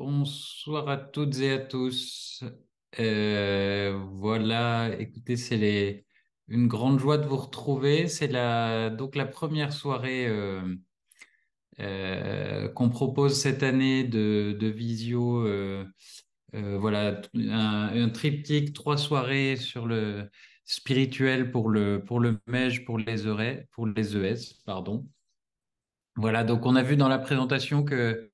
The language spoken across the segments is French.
Bonsoir à toutes et à tous. Voilà, écoutez, une grande joie de vous retrouver. C'est donc la première soirée qu'on propose cette année de visio. Voilà, un triptyque, 3 soirées sur le spirituel pour le MEJ, pour les ES, pardon. Voilà, donc on a vu dans la présentation que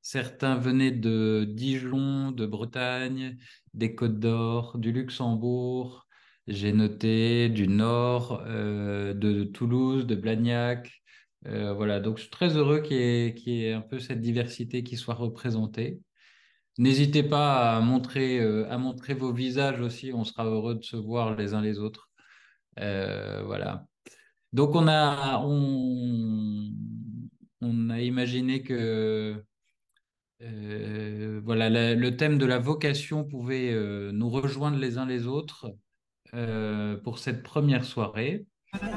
certains venaient de Dijon, de Bretagne, des Côtes d'Or, du Luxembourg. J'ai noté du Nord, de Toulouse, de Blagnac. Voilà, donc je suis très heureux qu'il y ait un peu cette diversité qui soit représentée. N'hésitez pas à montrer vos visages aussi, on sera heureux de se voir les uns les autres. Voilà. Donc on a imaginé que voilà, le thème de la vocation pouvait nous rejoindre les uns les autres pour cette première soirée. Euh,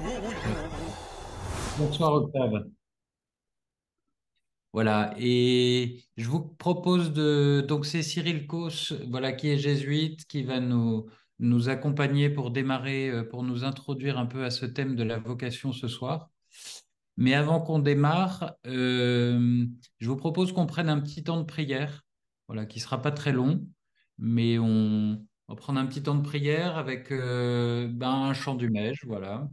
Bonsoir Octave. Voilà, et je vous propose donc c'est Cyril Causse, voilà, qui est jésuite, qui va nous accompagner pour démarrer, pour nous introduire un peu à ce thème de la vocation ce soir. Mais avant qu'on démarre, je vous propose qu'on prenne un petit temps de prière, voilà, qui sera pas très long, mais on va prendre un petit temps de prière avec un chant du Mège, voilà.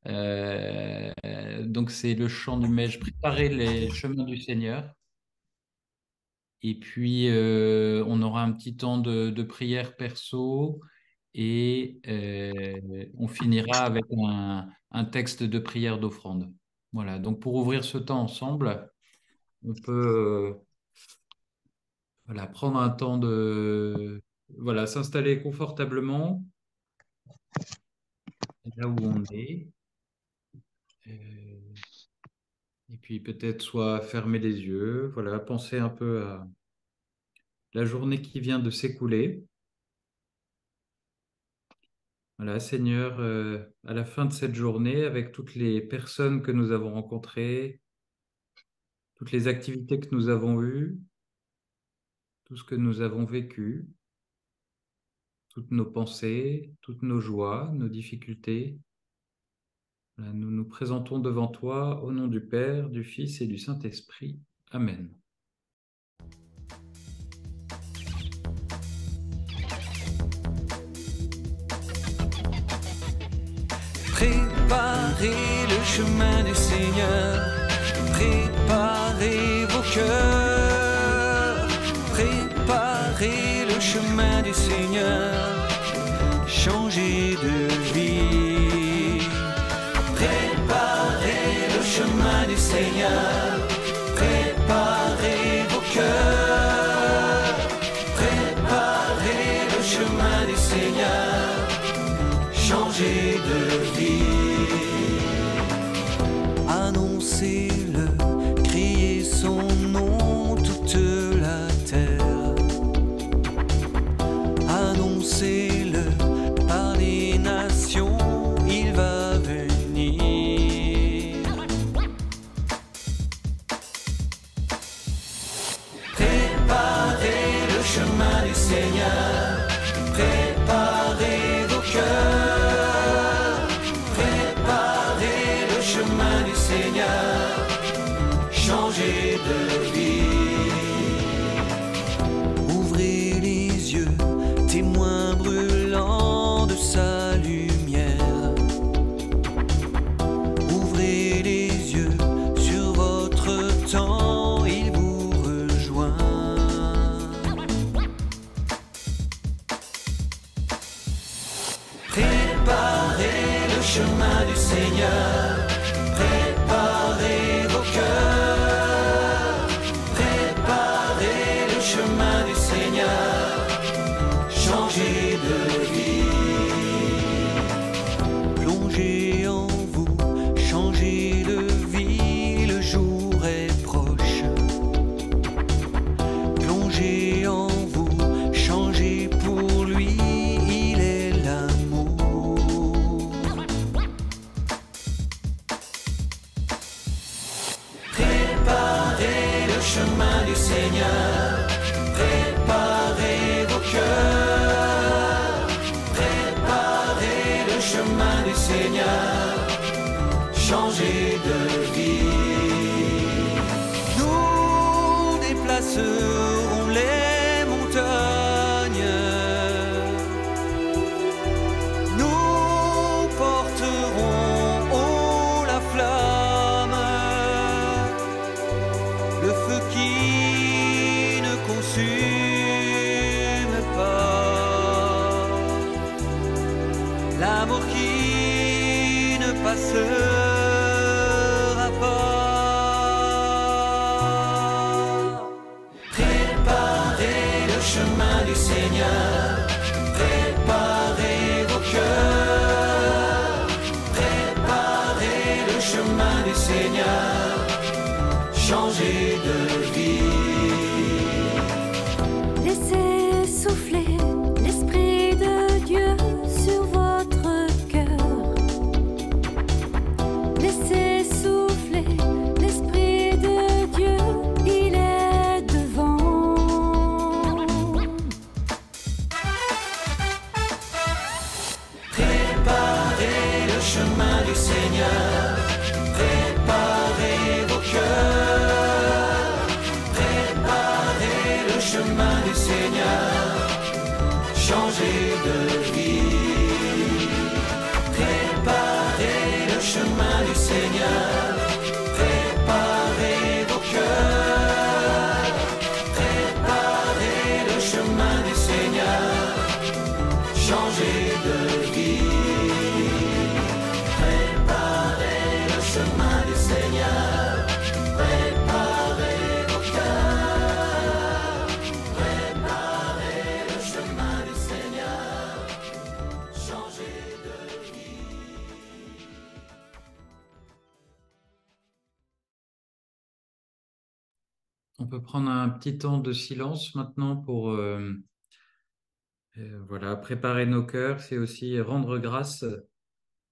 Donc c'est le chant du Mège, préparer les chemins du Seigneur. Et puis on aura un petit temps de prière perso et on finira avec un texte de prière d'offrande. Voilà, donc pour ouvrir ce temps ensemble, on peut voilà, prendre un temps voilà, s'installer confortablement là où on est. Euh, et puis peut-être soit fermer les yeux, voilà, penser un peu à la journée qui vient de s'écouler. Voilà, Seigneur, à la fin de cette journée, avec toutes les personnes que nous avons rencontrées, toutes les activités que nous avons eues, tout ce que nous avons vécu, toutes nos pensées, toutes nos joies, nos difficultés, voilà, nous nous présentons devant toi au nom du Père, du Fils et du Saint-Esprit. Amen. Préparez le chemin du Seigneur, préparez vos cœurs, préparez le chemin du Seigneur, changez de vie. Préparez le chemin du Seigneur, préparez vos cœurs, préparez le chemin du Seigneur, changez de vie. Annoncez-le, criez son nom toute la terre. Annoncez-le par les nations, il va venir. Préparez le chemin du Seigneur, préparez vos cœurs, préparez le chemin du Seigneur, changez de vie. Ouvrez les yeux, témoins brûlants de sa lumière. Ouvrez les yeux sur votre temps, il vous rejoint. Préparez le chemin du Seigneur, préparez vos cœurs, préparez le chemin du Seigneur, changez de vie. Plongez en vous, changez de vie, le jour est proche. Plongez en vous, changez pour lui, il est l'amour. Préparez le chemin du Seigneur, qui ne consume pas, l'amour qui ne passera pas. Préparez le chemin du Seigneur, préparez vos cœurs, préparez le chemin du Seigneur, changez de vie. Laissez souffler l'Esprit de Dieu sur votre cœur. Laissez souffler l'Esprit de Dieu, il est devant. Préparez le chemin du Seigneur, préparez vos cœurs, préparez le chemin du Seigneur, changez de vie. Préparez le chemin du Seigneur, préparez vos cœurs, préparez le chemin du Seigneur, changez de vie. Préparez le chemin du Seigneur, préparez vos cœurs, préparez le chemin du Seigneur, changez de vie. On peut prendre un petit temps de silence maintenant pour voilà, préparer nos cœurs. C'est aussi rendre grâce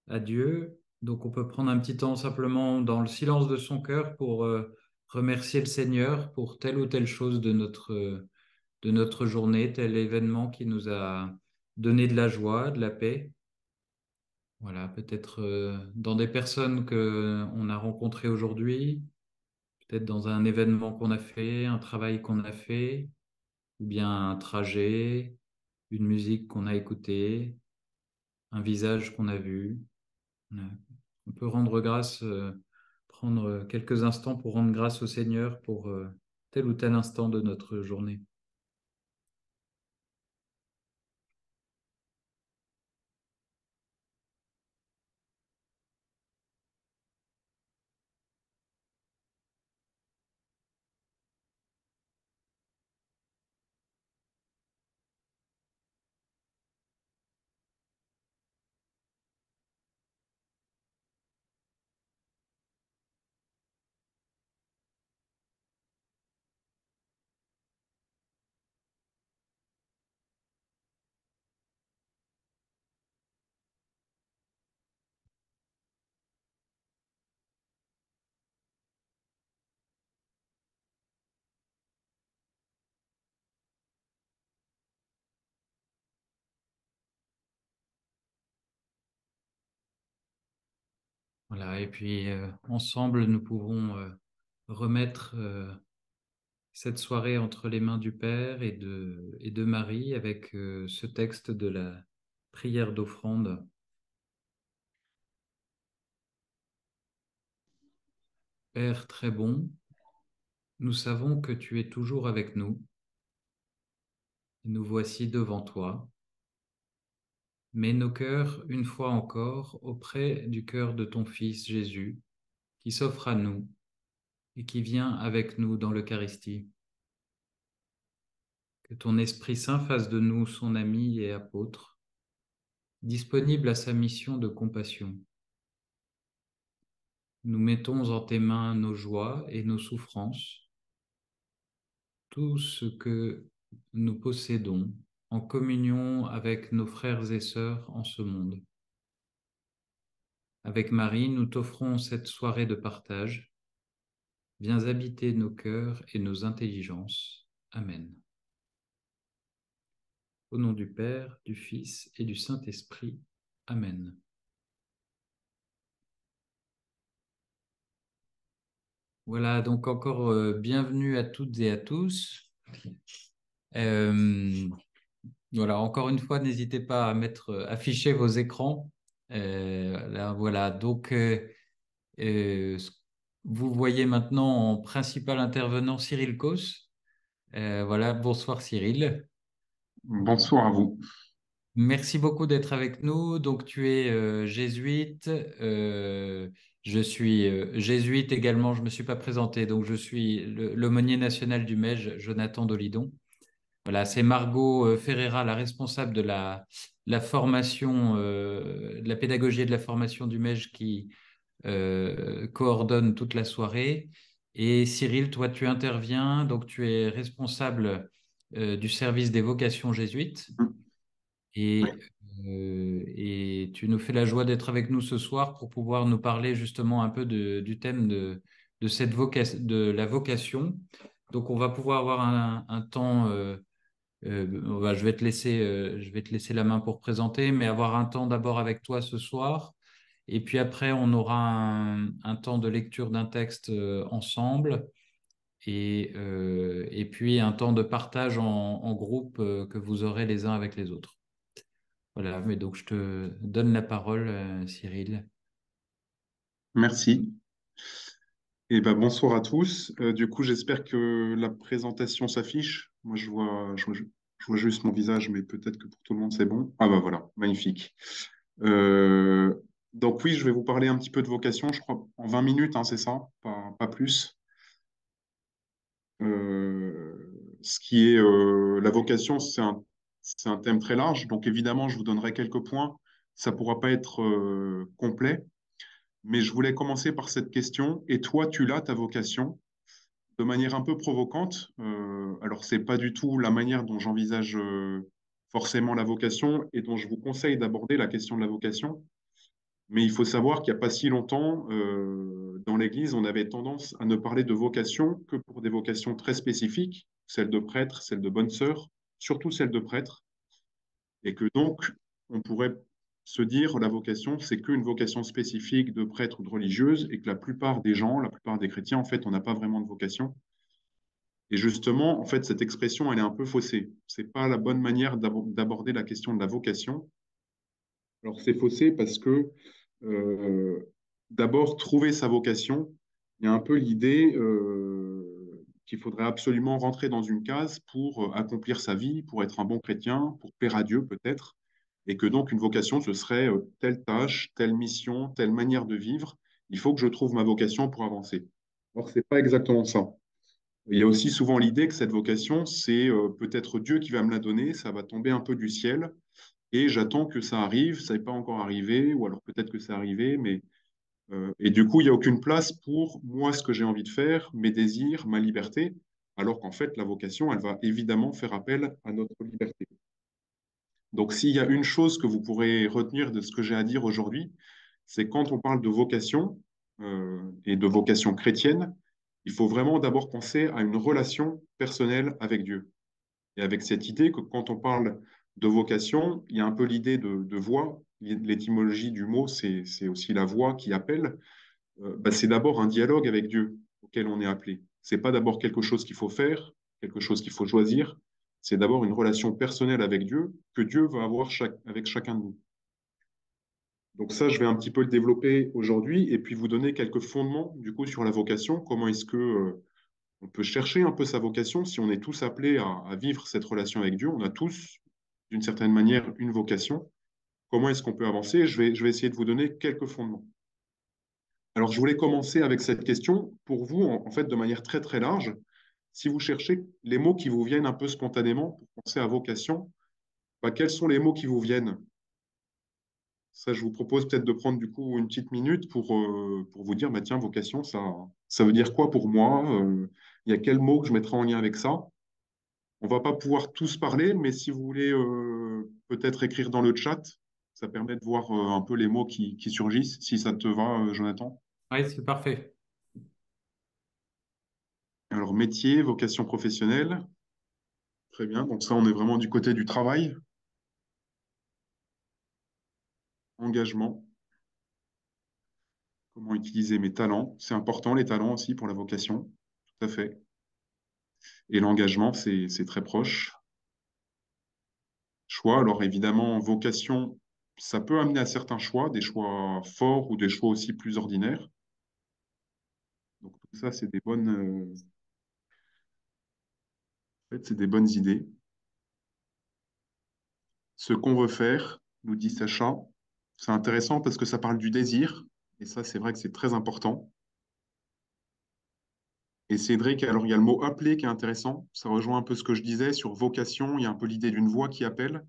à Dieu. Donc on peut prendre un petit temps simplement dans le silence de son cœur pour remercier le Seigneur pour telle ou telle chose de notre journée, tel événement qui nous a donné de la joie, de la paix. Voilà, peut-être dans des personnes qu'on a rencontrées aujourd'hui, peut-être dans un événement qu'on a fait, un travail qu'on a fait, ou bien un trajet, une musique qu'on a écoutée, un visage qu'on a vu. On peut rendre grâce, prendre quelques instants pour rendre grâce au Seigneur pour tel ou tel instant de notre journée. Voilà, et puis ensemble, nous pouvons remettre cette soirée entre les mains du Père et de Marie avec ce texte de la prière d'offrande. Père très bon, nous savons que tu es toujours avec nous. Nous voici devant toi. Mets nos cœurs une fois encore auprès du cœur de ton Fils Jésus, qui s'offre à nous et qui vient avec nous dans l'Eucharistie. Que ton Esprit Saint fasse de nous son ami et apôtre, disponible à sa mission de compassion. Nous mettons en tes mains nos joies et nos souffrances, tout ce que nous possédons en communion avec nos frères et sœurs en ce monde. Avec Marie, nous t'offrons cette soirée de partage. Viens habiter nos cœurs et nos intelligences. Amen. Au nom du Père, du Fils et du Saint-Esprit. Amen. Voilà, donc encore bienvenue à toutes et à tous. Voilà, encore une fois, n'hésitez pas à afficher vos écrans. Là, voilà, donc vous voyez maintenant en principal intervenant Cyril Cos. Voilà, bonsoir Cyril. Bonsoir à vous. Merci beaucoup d'être avec nous. Donc, tu es jésuite. Je suis jésuite également. Je ne me suis pas présenté. Donc, je suis l'aumônier national du MEJ, Jonathan Dolidon. Voilà, c'est Margot Ferreira, la responsable de la formation, de la pédagogie et de la formation du MEJ qui coordonne toute la soirée. Et Cyril, toi, tu interviens. Donc, tu es responsable du service des vocations jésuites. Oui, Et tu nous fais la joie d'être avec nous ce soir pour pouvoir nous parler justement un peu du thème de cette de la vocation. Donc, on va pouvoir avoir un temps. Je vais te laisser la main pour présenter, mais avoir un temps d'abord avec toi ce soir. Et puis après, on aura un temps de lecture d'un texte ensemble. Et puis un temps de partage en groupe que vous aurez les uns avec les autres. Voilà, mais donc je te donne la parole, Cyril. merci. Et ben, bonsoir à tous. Du coup, j'espère que la présentation s'affiche. Moi, je vois juste mon visage, mais peut-être que pour tout le monde, c'est bon. Ah bah voilà, magnifique. Euh, donc oui, je vais vous parler un petit peu de vocation, je crois, en 20 minutes, hein, c'est ça, pas plus. Ce qui est la vocation, c'est un thème très large. Donc évidemment, je vous donnerai quelques points. Ça ne pourra pas être complet. Mais je voulais commencer par cette question. Et toi, tu l'as, ta vocation, de manière un peu provocante. Alors, ce n'est pas du tout la manière dont j'envisage forcément la vocation et dont je vous conseille d'aborder la question de la vocation. Mais il faut savoir qu'il n'y a pas si longtemps, dans l'Église, on avait tendance à ne parler de vocation que pour des vocations très spécifiques, celles de prêtre, celles de bonne sœur, surtout celles de prêtre. Et que donc, on pourrait se dire la vocation, c'est qu'une vocation spécifique de prêtre ou de religieuse, et que la plupart des gens, la plupart des chrétiens, en fait, on n'a pas vraiment de vocation. Et justement, en fait, cette expression, elle est un peu faussée. C'est pas la bonne manière d'aborder la question de la vocation. Alors, c'est faussé parce que, euh, d'abord, trouver sa vocation, il y a un peu l'idée qu'il faudrait absolument rentrer dans une case pour accomplir sa vie, pour être un bon chrétien, pour plaire à Dieu peut-être, et que donc une vocation, ce serait telle tâche, telle mission, telle manière de vivre. Il faut que je trouve ma vocation pour avancer. Or, ce n'est pas exactement ça. Il y a aussi souvent l'idée que cette vocation, c'est peut-être Dieu qui va me la donner, ça va tomber un peu du ciel, et j'attends que ça arrive, ça n'est pas encore arrivé, ou alors peut-être que c'est arrivé, mais et du coup, il n'y a aucune place pour moi, ce que j'ai envie de faire, mes désirs, ma liberté, alors qu'en fait, la vocation, elle va évidemment faire appel à notre liberté. Donc, s'il y a une chose que vous pourrez retenir de ce que j'ai à dire aujourd'hui, c'est quand on parle de vocation et de vocation chrétienne, il faut vraiment d'abord penser à une relation personnelle avec Dieu. Et avec cette idée que quand on parle de vocation, il y a un peu l'idée de voix. L'étymologie du mot, c'est aussi la voix qui appelle. Bah, c'est d'abord un dialogue avec Dieu auquel on est appelé. C'est pas d'abord quelque chose qu'il faut faire, quelque chose qu'il faut choisir. C'est d'abord une relation personnelle avec Dieu que Dieu va avoir avec chacun de nous. Donc ça, je vais un petit peu le développer aujourd'hui et puis vous donner quelques fondements du coup sur la vocation. Comment est-ce que on peut chercher un peu sa vocation si on est tous appelés à vivre cette relation avec Dieu. On a tous, d'une certaine manière, une vocation. Comment est-ce qu'on peut avancer? Je vais essayer de vous donner quelques fondements. Alors, je voulais commencer avec cette question pour vous, en fait, de manière très, très large. Si vous cherchez les mots qui vous viennent un peu spontanément pour penser à vocation, bah, quels sont les mots qui vous viennent? Ça, je vous propose peut-être de prendre du coup une petite minute pour vous dire, bah, tiens, vocation, ça veut dire quoi pour moi? Il y a quel mot que je mettrai en lien avec ça? On va pas pouvoir tous parler, mais si vous voulez peut-être écrire dans le chat, ça permet de voir un peu les mots qui surgissent, si ça te va, Jonathan. Oui, c'est parfait. Alors, métier, vocation professionnelle, très bien. Donc ça, on est vraiment du côté du travail. Engagement, comment utiliser mes talents. C'est important, les talents aussi pour la vocation, tout à fait. Et l'engagement, c'est très proche. Choix, alors évidemment, vocation, ça peut amener à certains choix, des choix forts ou des choix aussi plus ordinaires. Ça, c'est des bonnes, en fait, c'est des bonnes idées. Ce qu'on veut faire, nous dit Sacha, c'est intéressant parce que ça parle du désir. Et ça, c'est vrai que c'est très important. Et Cédric, alors il y a le mot appeler qui est intéressant. Ça rejoint un peu ce que je disais sur vocation. Il y a un peu l'idée d'une voix qui appelle.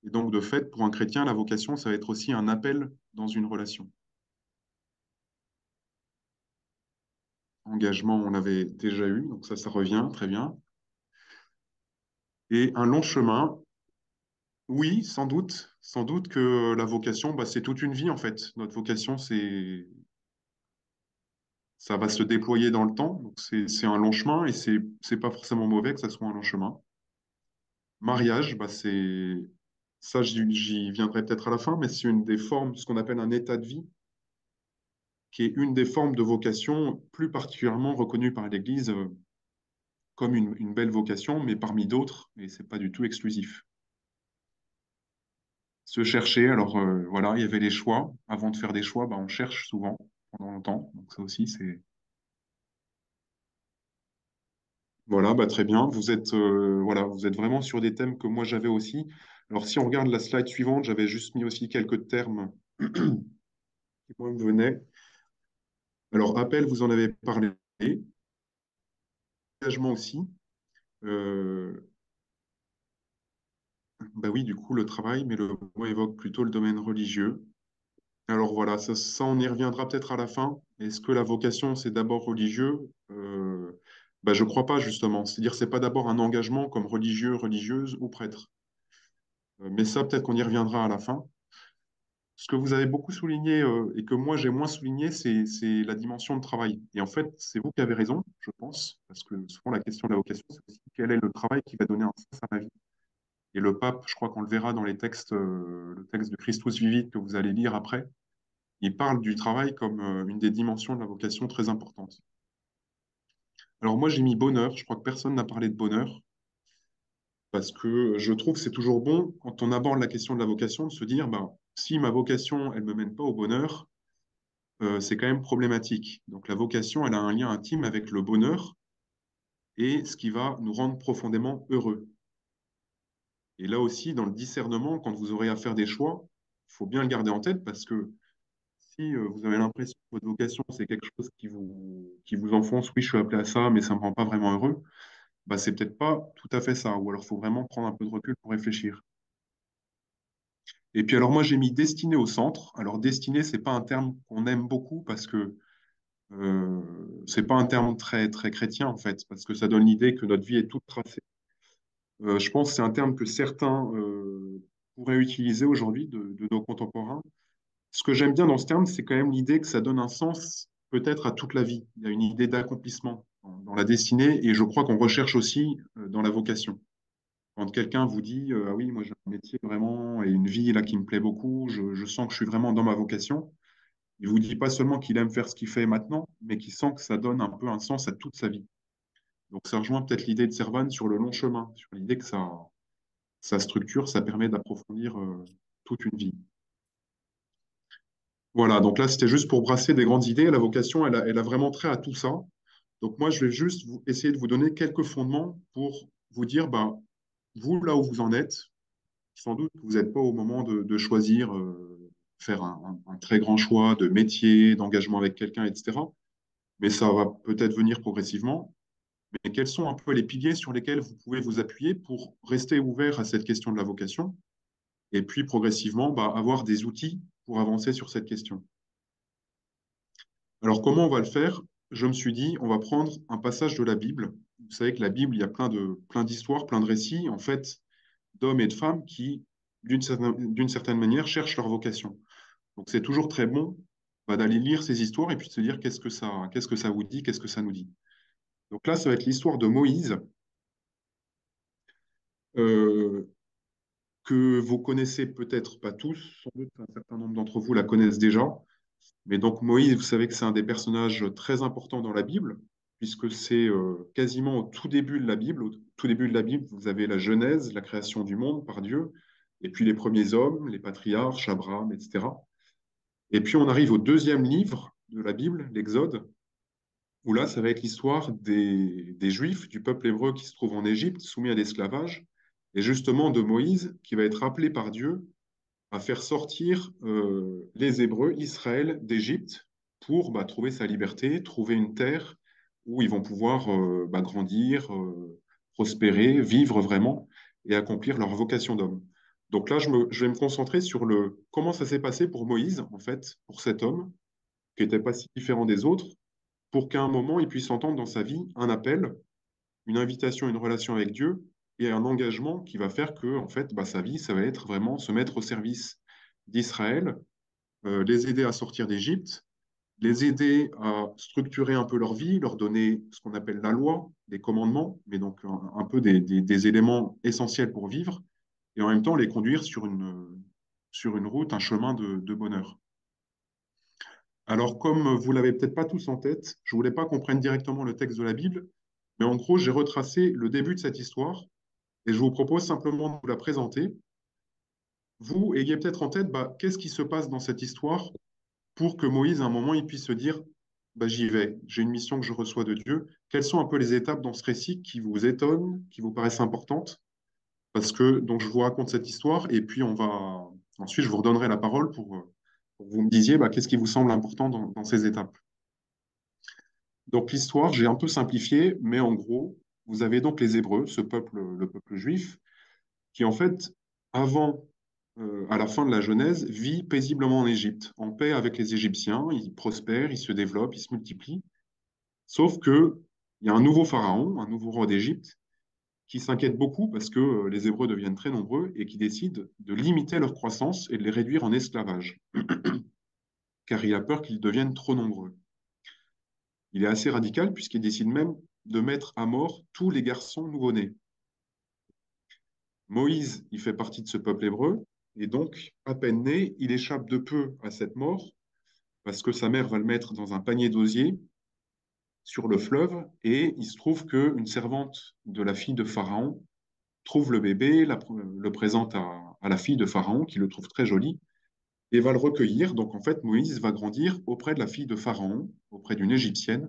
Et donc, de fait, pour un chrétien, la vocation, ça va être aussi un appel dans une relation. Engagement, on l'avait déjà eu, donc ça revient, très bien. Et un long chemin, oui, sans doute que la vocation, bah, c'est toute une vie en fait. Notre vocation, ça va se déployer dans le temps, donc c'est un long chemin et c'est pas forcément mauvais que ça soit un long chemin. Mariage, bah, ça, j'y viendrai peut-être à la fin, mais c'est une des formes, ce qu'on appelle un état de vie, qui est une des formes de vocation plus particulièrement reconnue par l'Église comme une belle vocation, mais parmi d'autres, et c'est pas du tout exclusif. Se chercher, alors voilà, il y avait les choix. Avant de faire des choix, bah, on cherche souvent pendant longtemps. Donc ça aussi, c'est... Voilà, bah, très bien. Voilà, vous êtes vraiment sur des thèmes que moi j'avais aussi. Alors si on regarde la slide suivante, j'avais juste mis aussi quelques termes qui moi me venaient. Alors appel, vous en avez parlé. Engagement aussi. Euh, Bah oui, du coup, le travail, mais le mot évoque plutôt le domaine religieux. Alors voilà, on y reviendra peut-être à la fin. Est-ce que la vocation, c'est d'abord religieux? Bah, je crois pas, justement. C'est-à-dire, c'est pas d'abord un engagement comme religieux, religieuse ou prêtre. Mais ça, peut-être qu'on y reviendra à la fin. Ce que vous avez beaucoup souligné et que moi j'ai moins souligné, c'est la dimension de travail. Et en fait, c'est vous qui avez raison, je pense, parce que souvent la question de la vocation, c'est aussi quel est le travail qui va donner un sens à ma vie. Et le pape, je crois qu'on le verra dans les textes, le texte de Christus Vivit que vous allez lire après, il parle du travail comme une des dimensions de la vocation très importante. Alors moi, j'ai mis bonheur. Je crois que personne n'a parlé de bonheur parce que je trouve que c'est toujours bon quand on aborde la question de la vocation de se dire, ben, si ma vocation, elle ne me mène pas au bonheur, c'est quand même problématique. Donc la vocation, elle a un lien intime avec le bonheur et ce qui va nous rendre profondément heureux. Et là aussi, dans le discernement, quand vous aurez à faire des choix, il faut bien le garder en tête parce que si vous avez l'impression que votre vocation, c'est quelque chose qui vous enfonce, oui, je suis appelé à ça, mais ça ne me rend pas vraiment heureux, bah, c'est peut-être pas tout à fait ça. Ou alors, il faut vraiment prendre un peu de recul pour réfléchir. Et puis, alors, moi, j'ai mis destiné au centre. Alors, destiné, c'est pas un terme qu'on aime beaucoup parce que c'est pas un terme très, très chrétien, en fait, parce que ça donne l'idée que notre vie est toute tracée. Je pense que c'est un terme que certains pourraient utiliser aujourd'hui de nos contemporains. Ce que j'aime bien dans ce terme, c'est quand même l'idée que ça donne un sens peut-être à toute la vie. Il y a une idée d'accomplissement dans la destinée et je crois qu'on recherche aussi dans la vocation. Quand quelqu'un vous dit ah oui, moi j'ai un métier vraiment et une vie là qui me plaît beaucoup, je sens que je suis vraiment dans ma vocation, il vous dit pas seulement qu'il aime faire ce qu'il fait maintenant, mais qu'il sent que ça donne un peu un sens à toute sa vie. Donc ça rejoint peut-être l'idée de Servan sur le long chemin, sur l'idée que ça structure, ça permet d'approfondir toute une vie. Voilà, donc là, c'était juste pour brasser des grandes idées. La vocation, elle a vraiment trait à tout ça. Donc moi, je vais juste essayer de vous donner quelques fondements pour vous dire, bah, vous, là où vous en êtes, sans doute que vous n'êtes pas au moment de choisir, faire un très grand choix de métier, d'engagement avec quelqu'un, etc. Mais ça va peut-être venir progressivement. Mais quels sont un peu les piliers sur lesquels vous pouvez vous appuyer pour rester ouvert à cette question de la vocation et puis progressivement, bah, avoir des outils pour avancer sur cette question. Alors, comment on va le faire? Je me suis dit, on va prendre un passage de la Bible. Vous savez que la Bible, il y a plein d'histoires, plein de récits, en fait, d'hommes et de femmes qui, d'une certaine manière, cherchent leur vocation. Donc, c'est toujours très bon bah, d'aller lire ces histoires et puis de se dire qu'est-ce que ça vous dit, qu'est-ce que ça nous dit. Donc là, ça va être l'histoire de Moïse, euh, que vous connaissez peut-être pas tous, sans doute un certain nombre d'entre vous la connaissent déjà. Mais donc Moïse, vous savez que c'est un des personnages très importants dans la Bible, puisque c'est quasiment au tout début de la Bible. Au tout début de la Bible, vous avez la Genèse, la création du monde par Dieu, et puis les premiers hommes, les patriarches, Abraham, etc. Et puis on arrive au deuxième livre de la Bible, l'Exode. où là, ça va être l'histoire des Juifs, du peuple hébreu qui se trouve en Égypte, soumis à l'esclavage, et justement de Moïse, qui va être appelé par Dieu à faire sortir les Hébreux, Israël, d'Égypte, pour trouver sa liberté, trouver une terre où ils vont pouvoir grandir, prospérer, vivre vraiment et accomplir leur vocation d'homme. Donc là, je vais me concentrer sur comment ça s'est passé pour Moïse, en fait, pour cet homme, qui n'était pas si différent des autres, pour qu'à un moment, il puisse entendre dans sa vie un appel, une invitation, une relation avec Dieu et un engagement qui va faire que, en fait, sa vie, ça va être vraiment se mettre au service d'Israël, les aider à sortir d'Égypte, les aider à structurer un peu leur vie, leur donner ce qu'on appelle la loi, des commandements, mais donc un peu des éléments essentiels pour vivre, et en même temps les conduire sur une route, un chemin de bonheur. Alors, comme vous l'avez peut-être pas tous en tête, je voulais pas qu'on prenne directement le texte de la Bible, mais en gros, j'ai retracé le début de cette histoire et je vous propose simplement de vous la présenter. Vous ayez peut-être en tête qu'est-ce qui se passe dans cette histoire pour que Moïse, à un moment, il puisse se dire, j'y vais, j'ai une mission que je reçois de Dieu. Quelles sont un peu les étapes dans ce récit qui vous étonnent, qui vous paraissent importantes? Parce que donc je vous raconte cette histoire et puis ensuite je vous redonnerai la parole pour que vous me disiez qu'est-ce qui vous semble important dans ces étapes. Donc l'histoire, j'ai un peu simplifié, mais en gros, vous avez donc les Hébreux, ce peuple, le peuple juif, qui en fait, à la fin de la Genèse, vit paisiblement en Égypte, en paix avec les Égyptiens, ils prospèrent, ils se développent, ils se multiplient. Sauf que il y a un nouveau pharaon, un nouveau roi d'Égypte, qui s'inquiète beaucoup parce que les Hébreux deviennent très nombreux et qui décide de limiter leur croissance et de les réduire en esclavage, car il a peur qu'ils deviennent trop nombreux. Il est assez radical puisqu'il décide même de mettre à mort tous les garçons nouveau-nés. Moïse, il fait partie de ce peuple hébreu, et donc, à peine né, il échappe de peu à cette mort, parce que sa mère va le mettre dans un panier d'osier sur le fleuve, et il se trouve qu'une servante de la fille de Pharaon trouve le bébé, le présente à la fille de Pharaon, qui le trouve très joli, et va le recueillir. Donc, en fait, Moïse va grandir auprès de la fille de Pharaon, auprès d'une Égyptienne,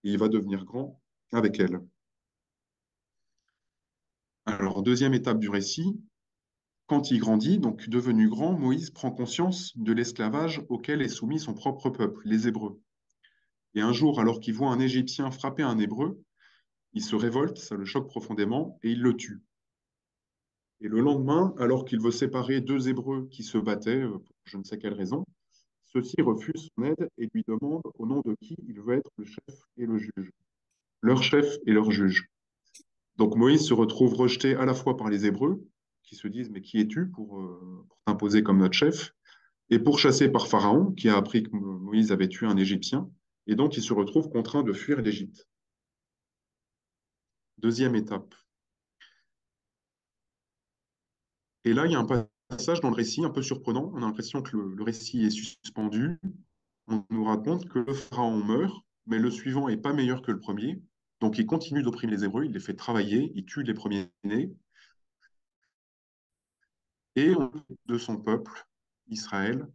et il va devenir grand avec elle. Alors, deuxième étape du récit, quand il grandit, donc devenu grand, Moïse prend conscience de l'esclavage auquel est soumis son propre peuple, les Hébreux. Et un jour, alors qu'il voit un Égyptien frapper un Hébreu, il se révolte, ça le choque profondément, et il le tue. Et le lendemain, alors qu'il veut séparer deux Hébreux qui se battaient, pour je ne sais quelle raison, ceux-ci refusent son aide et lui demandent au nom de qui il veut être le chef et le juge. Leur chef et leur juge. Donc Moïse se retrouve rejeté à la fois par les Hébreux, qui se disent mais qui es-tu pour t'imposer comme notre chef, et pourchassé par Pharaon, qui a appris que Moïse avait tué un Égyptien, et donc il se retrouve contraint de fuir l'Égypte. Deuxième étape. Et là, il y a un passage dans le récit un peu surprenant. On a l'impression que le récit est suspendu. On nous raconte que le Pharaon meurt, mais le suivant n'est pas meilleur que le premier. Donc il continue d'opprimer les Hébreux, il les fait travailler, il tue les premiers-nés. Et on de son peuple, Israël,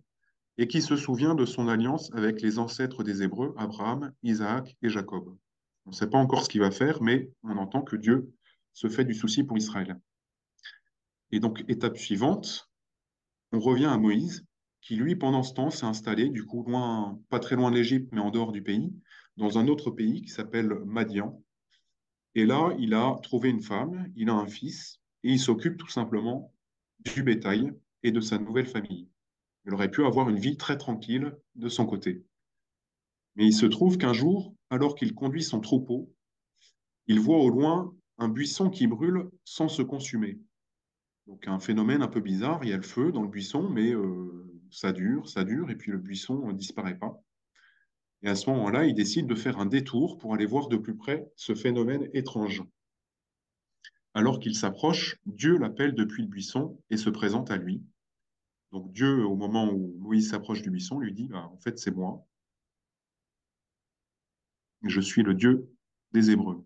et qui se souvient de son alliance avec les ancêtres des Hébreux, Abraham, Isaac et Jacob. On ne sait pas encore ce qu'il va faire, mais on entend que Dieu se fait du souci pour Israël. Et donc, étape suivante, on revient à Moïse, qui lui, pendant ce temps, s'est installé, du coup, pas très loin de l'Égypte, mais en dehors du pays, dans un autre pays qui s'appelle Madian. Et là, il a trouvé une femme, il a un fils, et il s'occupe tout simplement du bétail et de sa nouvelle famille. Il aurait pu avoir une vie très tranquille de son côté. Mais il se trouve qu'un jour, alors qu'il conduit son troupeau, il voit au loin un buisson qui brûle sans se consumer. Donc un phénomène un peu bizarre, il y a le feu dans le buisson, mais ça dure, et puis le buisson ne disparaît pas. Et à ce moment-là, il décide de faire un détour pour aller voir de plus près ce phénomène étrange. Alors qu'il s'approche, Dieu l'appelle depuis le buisson et se présente à lui. Donc Dieu, au moment où Moïse s'approche du buisson, lui dit, en fait, c'est moi. Je suis le Dieu des Hébreux.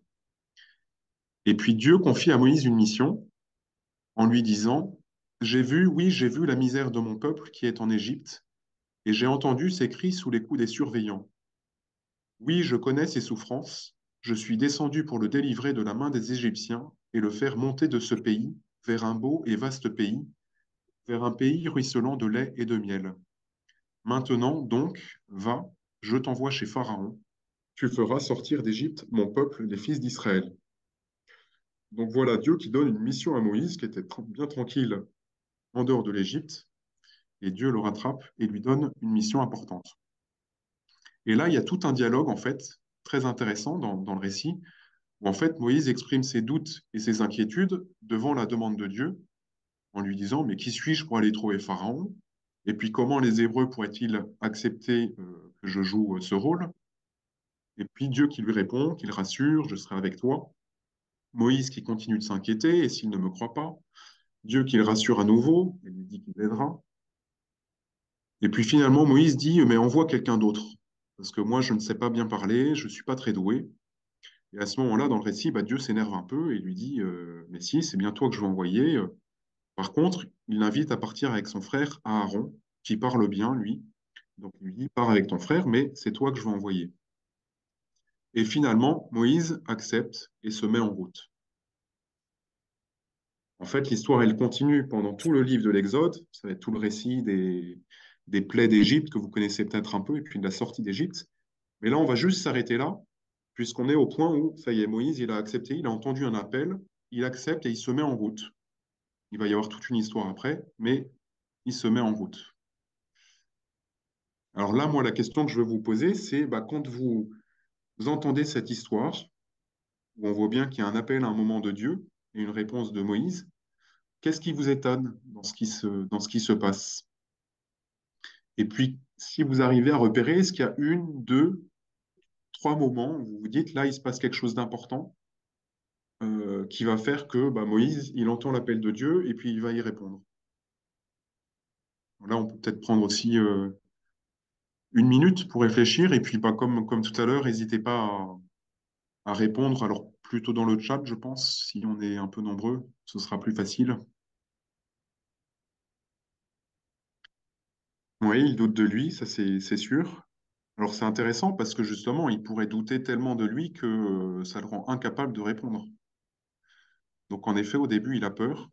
Et puis Dieu confie à Moïse une mission en lui disant, j'ai vu la misère de mon peuple qui est en Égypte, et j'ai entendu ses cris sous les coups des surveillants. Oui, je connais ses souffrances. Je suis descendu pour le délivrer de la main des Égyptiens et le faire monter de ce pays vers un beau et vaste pays, vers un pays ruisselant de lait et de miel. Maintenant, donc, va, je t'envoie chez Pharaon. Tu feras sortir d'Égypte mon peuple, les fils d'Israël. Donc voilà Dieu qui donne une mission à Moïse, qui était bien tranquille en dehors de l'Égypte, et Dieu le rattrape et lui donne une mission importante. Et là, il y a tout un dialogue, en fait, très intéressant dans le récit, où en fait Moïse exprime ses doutes et ses inquiétudes devant la demande de Dieu, en lui disant, mais qui suis-je pour aller trouver Pharaon? Et puis comment les Hébreux pourraient-ils accepter que je joue ce rôle? Et puis Dieu qui lui répond, qui le rassure, je serai avec toi. Moïse qui continue de s'inquiéter, et s'il ne me croit pas, Dieu qui le rassure à nouveau, et lui dit qu'il l'aidera. Et puis finalement, Moïse dit, mais envoie quelqu'un d'autre, parce que moi, je ne sais pas bien parler, je ne suis pas très doué. Et à ce moment-là, dans le récit, bah, Dieu s'énerve un peu et lui dit, mais si, c'est bien toi que je vais envoyer. Par contre, il l'invite à partir avec son frère Aaron, qui parle bien, lui. Donc il lui dit, pars avec ton frère, mais c'est toi que je vais envoyer. Et finalement, Moïse accepte et se met en route. En fait, l'histoire, elle continue pendant tout le livre de l'Exode. Ça va être tout le récit des plaies d'Égypte que vous connaissez peut-être un peu, et puis de la sortie d'Égypte. Mais là, on va juste s'arrêter là, puisqu'on est au point où, ça y est, Moïse, il a accepté, il a entendu un appel, il accepte et il se met en route. Il va y avoir toute une histoire après, mais il se met en route. Alors là, moi, la question que je veux vous poser, c'est bah, quand vous entendez cette histoire, où on voit bien qu'il y a un appel à un moment de Dieu et une réponse de Moïse, qu'est-ce qui vous étonne dans ce qui se passe? Et puis, si vous arrivez à repérer, est-ce qu'il y a une, deux, trois moments où vous vous dites, là, il se passe quelque chose d'important qui va faire que bah, Moïse, il entend l'appel de Dieu et puis il va y répondre. Là, on peut peut-être prendre aussi une minute pour réfléchir et puis bah, comme tout à l'heure, n'hésitez pas à répondre. Alors, plutôt dans le chat, je pense, si on est un peu nombreux, ce sera plus facile. Oui, il doute de lui, ça c'est sûr. Alors c'est intéressant parce que justement, il pourrait douter tellement de lui que ça le rend incapable de répondre. Donc en effet, au début, il a peur.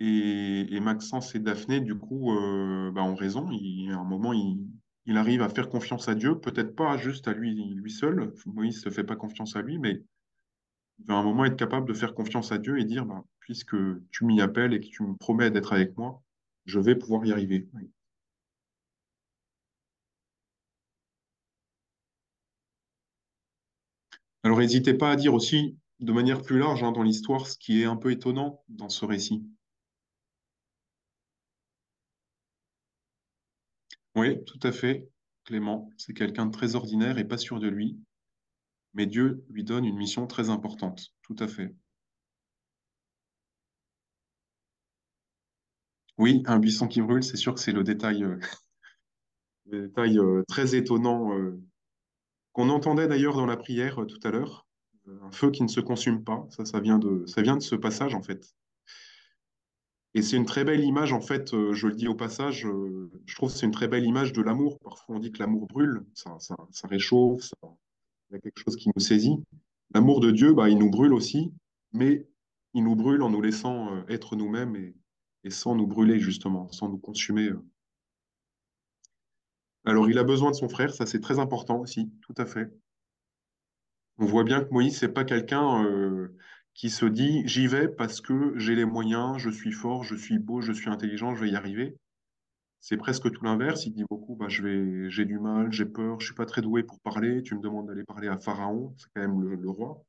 Et Maxence et Daphné, du coup, bah, ont raison. À un moment, il arrive à faire confiance à Dieu, peut-être pas juste à lui seul. Moïse ne se fait pas confiance à lui, mais il va à un moment être capable de faire confiance à Dieu et dire, bah, puisque tu m'y appelles et que tu me promets d'être avec moi, je vais pouvoir y arriver. Oui. Alors n'hésitez pas à dire aussi, de manière plus large, hein, dans l'histoire, ce qui est un peu étonnant dans ce récit. Oui, tout à fait, Clément. C'est quelqu'un de très ordinaire et pas sûr de lui, mais Dieu lui donne une mission très importante. Tout à fait. Oui, un buisson qui brûle, c'est sûr que c'est le détail très étonnant qu'on entendait d'ailleurs dans la prière tout à l'heure. Un feu qui ne se consume pas, ça vient de ce passage en fait. Et c'est une très belle image en fait, je le dis au passage, je trouve que c'est une très belle image de l'amour. Parfois on dit que l'amour brûle, ça réchauffe, il y a quelque chose qui nous saisit. L'amour de Dieu, bah, il nous brûle aussi, mais il nous brûle en nous laissant être nous-mêmes et sans nous brûler justement, sans nous consumer. Alors, il a besoin de son frère, ça c'est très important aussi, tout à fait. On voit bien que Moïse, c'est pas quelqu'un qui se dit j'y vais parce que j'ai les moyens, je suis fort, je suis beau, je suis intelligent, je vais y arriver. C'est presque tout l'inverse. Il dit beaucoup bah, j'ai du mal, j'ai peur, je suis pas très doué pour parler. Tu me demandes d'aller parler à Pharaon, c'est quand même le roi.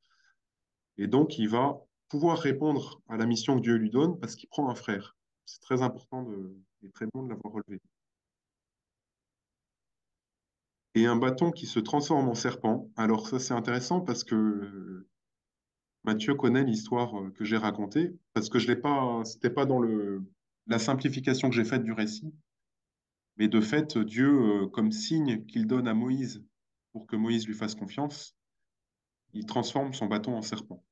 Et donc, il va pouvoir répondre à la mission que Dieu lui donne parce qu'il prend un frère. C'est très important et très bon de l'avoir relevé. Et un bâton qui se transforme en serpent. Alors ça, c'est intéressant parce que Mathieu connaît l'histoire que j'ai racontée, parce que je l'ai pas, c'était pas dans la simplification que j'ai faite du récit, mais de fait, Dieu, comme signe qu'il donne à Moïse pour que Moïse lui fasse confiance, il transforme son bâton en serpent.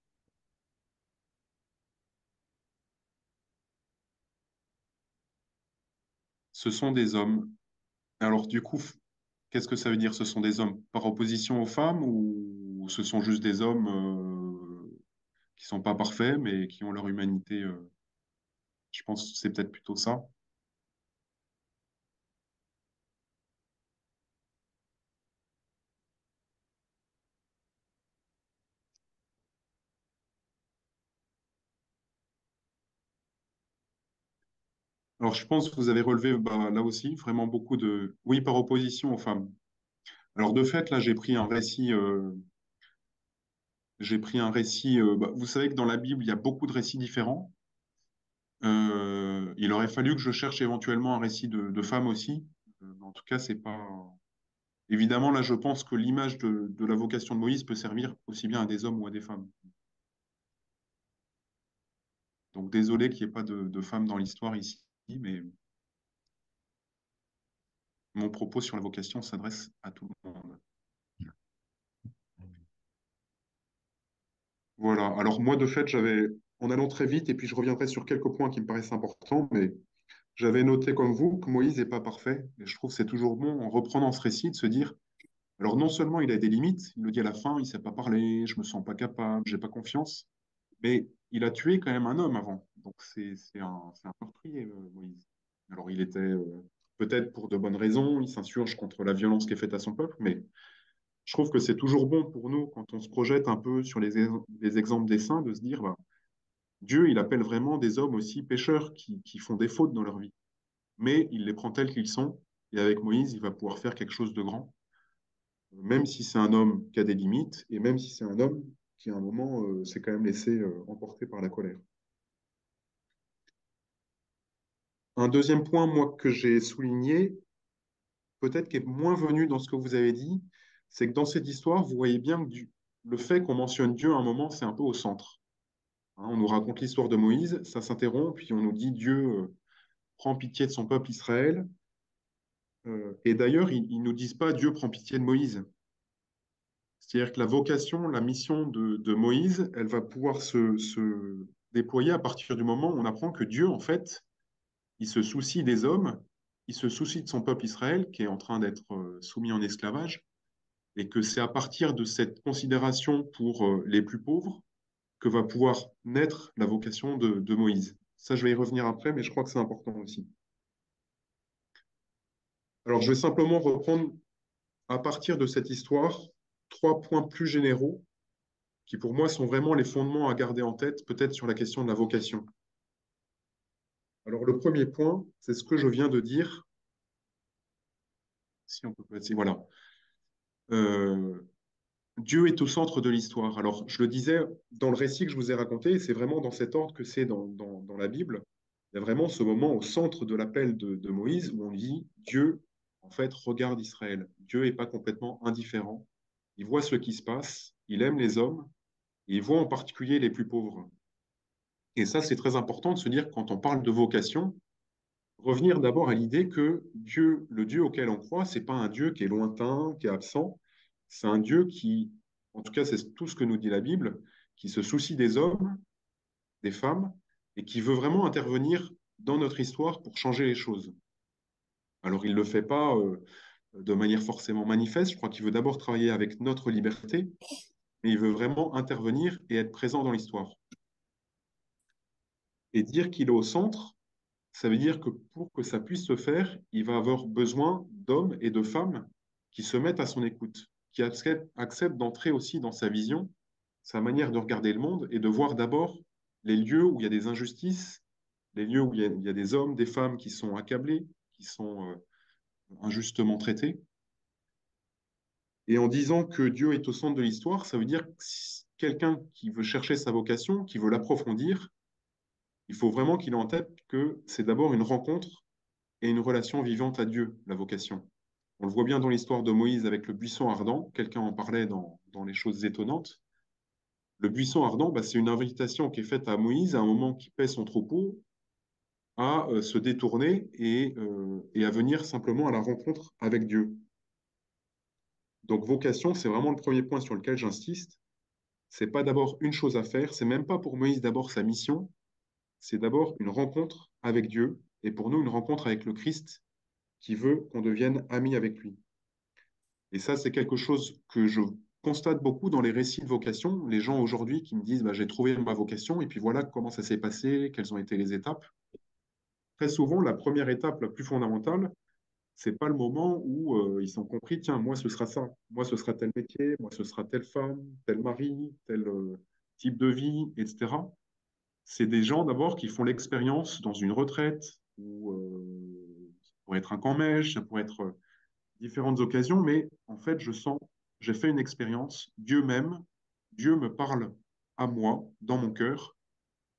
Ce sont des hommes. Alors, du coup, qu'est-ce que ça veut dire? Ce sont des hommes par opposition aux femmes ou ce sont juste des hommes qui sont pas parfaits, mais qui ont leur humanité? Je pense que c'est peut-être plutôt ça. Alors, je pense que vous avez relevé bah, là aussi vraiment beaucoup de... Oui, par opposition aux femmes. Alors, de fait, là, j'ai pris un récit. Bah, vous savez que dans la Bible, il y a beaucoup de récits différents. Il aurait fallu que je cherche éventuellement un récit de femmes aussi. En tout cas, c'est pas. Évidemment, là, je pense que l'image de la vocation de Moïse peut servir aussi bien à des hommes ou à des femmes. Donc, désolé qu'il n'y ait pas de femmes dans l'histoire ici, mais mon propos sur la vocation s'adresse à tout le monde. Voilà. Alors, moi, de fait, en allant très vite, et puis je reviendrai sur quelques points qui me paraissent importants, mais j'avais noté comme vous que Moïse n'est pas parfait. Et je trouve que c'est toujours bon, en reprenant ce récit, de se dire, alors non seulement il a des limites, il le dit à la fin, il ne sait pas parler, je me sens pas capable, j'ai pas confiance, mais il a tué quand même un homme avant. Donc c'est un meurtrier, Moïse. Alors il était peut-être pour de bonnes raisons, il s'insurge contre la violence qui est faite à son peuple, mais je trouve que c'est toujours bon pour nous, quand on se projette un peu sur les exemples des saints, de se dire, bah, Dieu, il appelle vraiment des hommes aussi pécheurs qui font des fautes dans leur vie. Mais il les prend tels qu'ils sont, et avec Moïse, il va pouvoir faire quelque chose de grand, même si c'est un homme qui a des limites, et même si c'est un homme qui, à un moment, s'est quand même laissé emporter par la colère. Un deuxième point, moi, que j'ai souligné, peut-être qui est moins venu dans ce que vous avez dit, c'est que dans cette histoire, vous voyez bien que le fait qu'on mentionne Dieu à un moment, c'est un peu au centre. Hein, on nous raconte l'histoire de Moïse, ça s'interrompt, puis on nous dit Dieu prend pitié de son peuple Israël. Et d'ailleurs, ils ne nous disent pas Dieu prend pitié de Moïse. C'est-à-dire que la vocation, la mission de Moïse, elle va pouvoir se déployer à partir du moment où on apprend que Dieu, en fait, il se soucie des hommes, il se soucie de son peuple Israël qui est en train d'être soumis en esclavage, et que c'est à partir de cette considération pour les plus pauvres que va pouvoir naître la vocation de Moïse. Ça, je vais y revenir après, mais je crois que c'est important aussi. Alors, je vais simplement reprendre à partir de cette histoire trois points plus généraux qui pour moi sont vraiment les fondements à garder en tête, peut-être sur la question de la vocation. Alors le premier point, c'est ce que je viens de dire. Si on peut passer, voilà. Euh, Dieu est au centre de l'histoire. Alors je le disais dans le récit que je vous ai raconté, c'est vraiment dans cet ordre que c'est dans la Bible. Il y a vraiment ce moment au centre de l'appel de Moïse où on dit Dieu, en fait, regarde Israël. Dieu n'est pas complètement indifférent. Il voit ce qui se passe, il aime les hommes, et il voit en particulier les plus pauvres. Et ça, c'est très important de se dire, quand on parle de vocation, revenir d'abord à l'idée que Dieu, le Dieu auquel on croit, c'est pas un Dieu qui est lointain, qui est absent. C'est un Dieu qui, en tout cas, c'est tout ce que nous dit la Bible, qui se soucie des hommes, des femmes, et qui veut vraiment intervenir dans notre histoire pour changer les choses. Alors, il ne le fait pas de manière forcément manifeste. Je crois qu'il veut d'abord travailler avec notre liberté, mais il veut vraiment intervenir et être présent dans l'histoire. Et dire qu'il est au centre, ça veut dire que pour que ça puisse se faire, il va avoir besoin d'hommes et de femmes qui se mettent à son écoute, qui acceptent d'entrer aussi dans sa vision, sa manière de regarder le monde et de voir d'abord les lieux où il y a des injustices, les lieux où il y a des hommes, des femmes qui sont accablés, qui sont injustement traités. Et en disant que Dieu est au centre de l'histoire, ça veut dire que quelqu'un qui veut chercher sa vocation, qui veut l'approfondir, il faut vraiment qu'il ait en tête que c'est d'abord une rencontre et une relation vivante à Dieu, la vocation. On le voit bien dans l'histoire de Moïse avec le buisson ardent. Quelqu'un en parlait dans les choses étonnantes. Le buisson ardent, bah, c'est une invitation qui est faite à Moïse à un moment qui paie son troupeau à se détourner et à venir simplement à la rencontre avec Dieu. Donc vocation, c'est vraiment le premier point sur lequel j'insiste. C'est pas d'abord une chose à faire, c'est même pas pour Moïse d'abord sa mission, c'est d'abord une rencontre avec Dieu et pour nous une rencontre avec le Christ qui veut qu'on devienne amis avec lui. Et ça, c'est quelque chose que je constate beaucoup dans les récits de vocation. Les gens aujourd'hui qui me disent, bah, j'ai trouvé ma vocation, et puis voilà comment ça s'est passé, quelles ont été les étapes. Très souvent, la première étape la plus fondamentale, c'est pas le moment où ils ont compris, tiens, moi, ce sera ça. Moi, ce sera tel métier, moi, ce sera telle femme, tel mari, tel type de vie, etc. C'est des gens d'abord qui font l'expérience dans une retraite, ou ça pourrait être un camp-mèche, ça pourrait être différentes occasions, mais en fait, je sens, j'ai fait une expérience, Dieu m'aime, Dieu me parle à moi, dans mon cœur,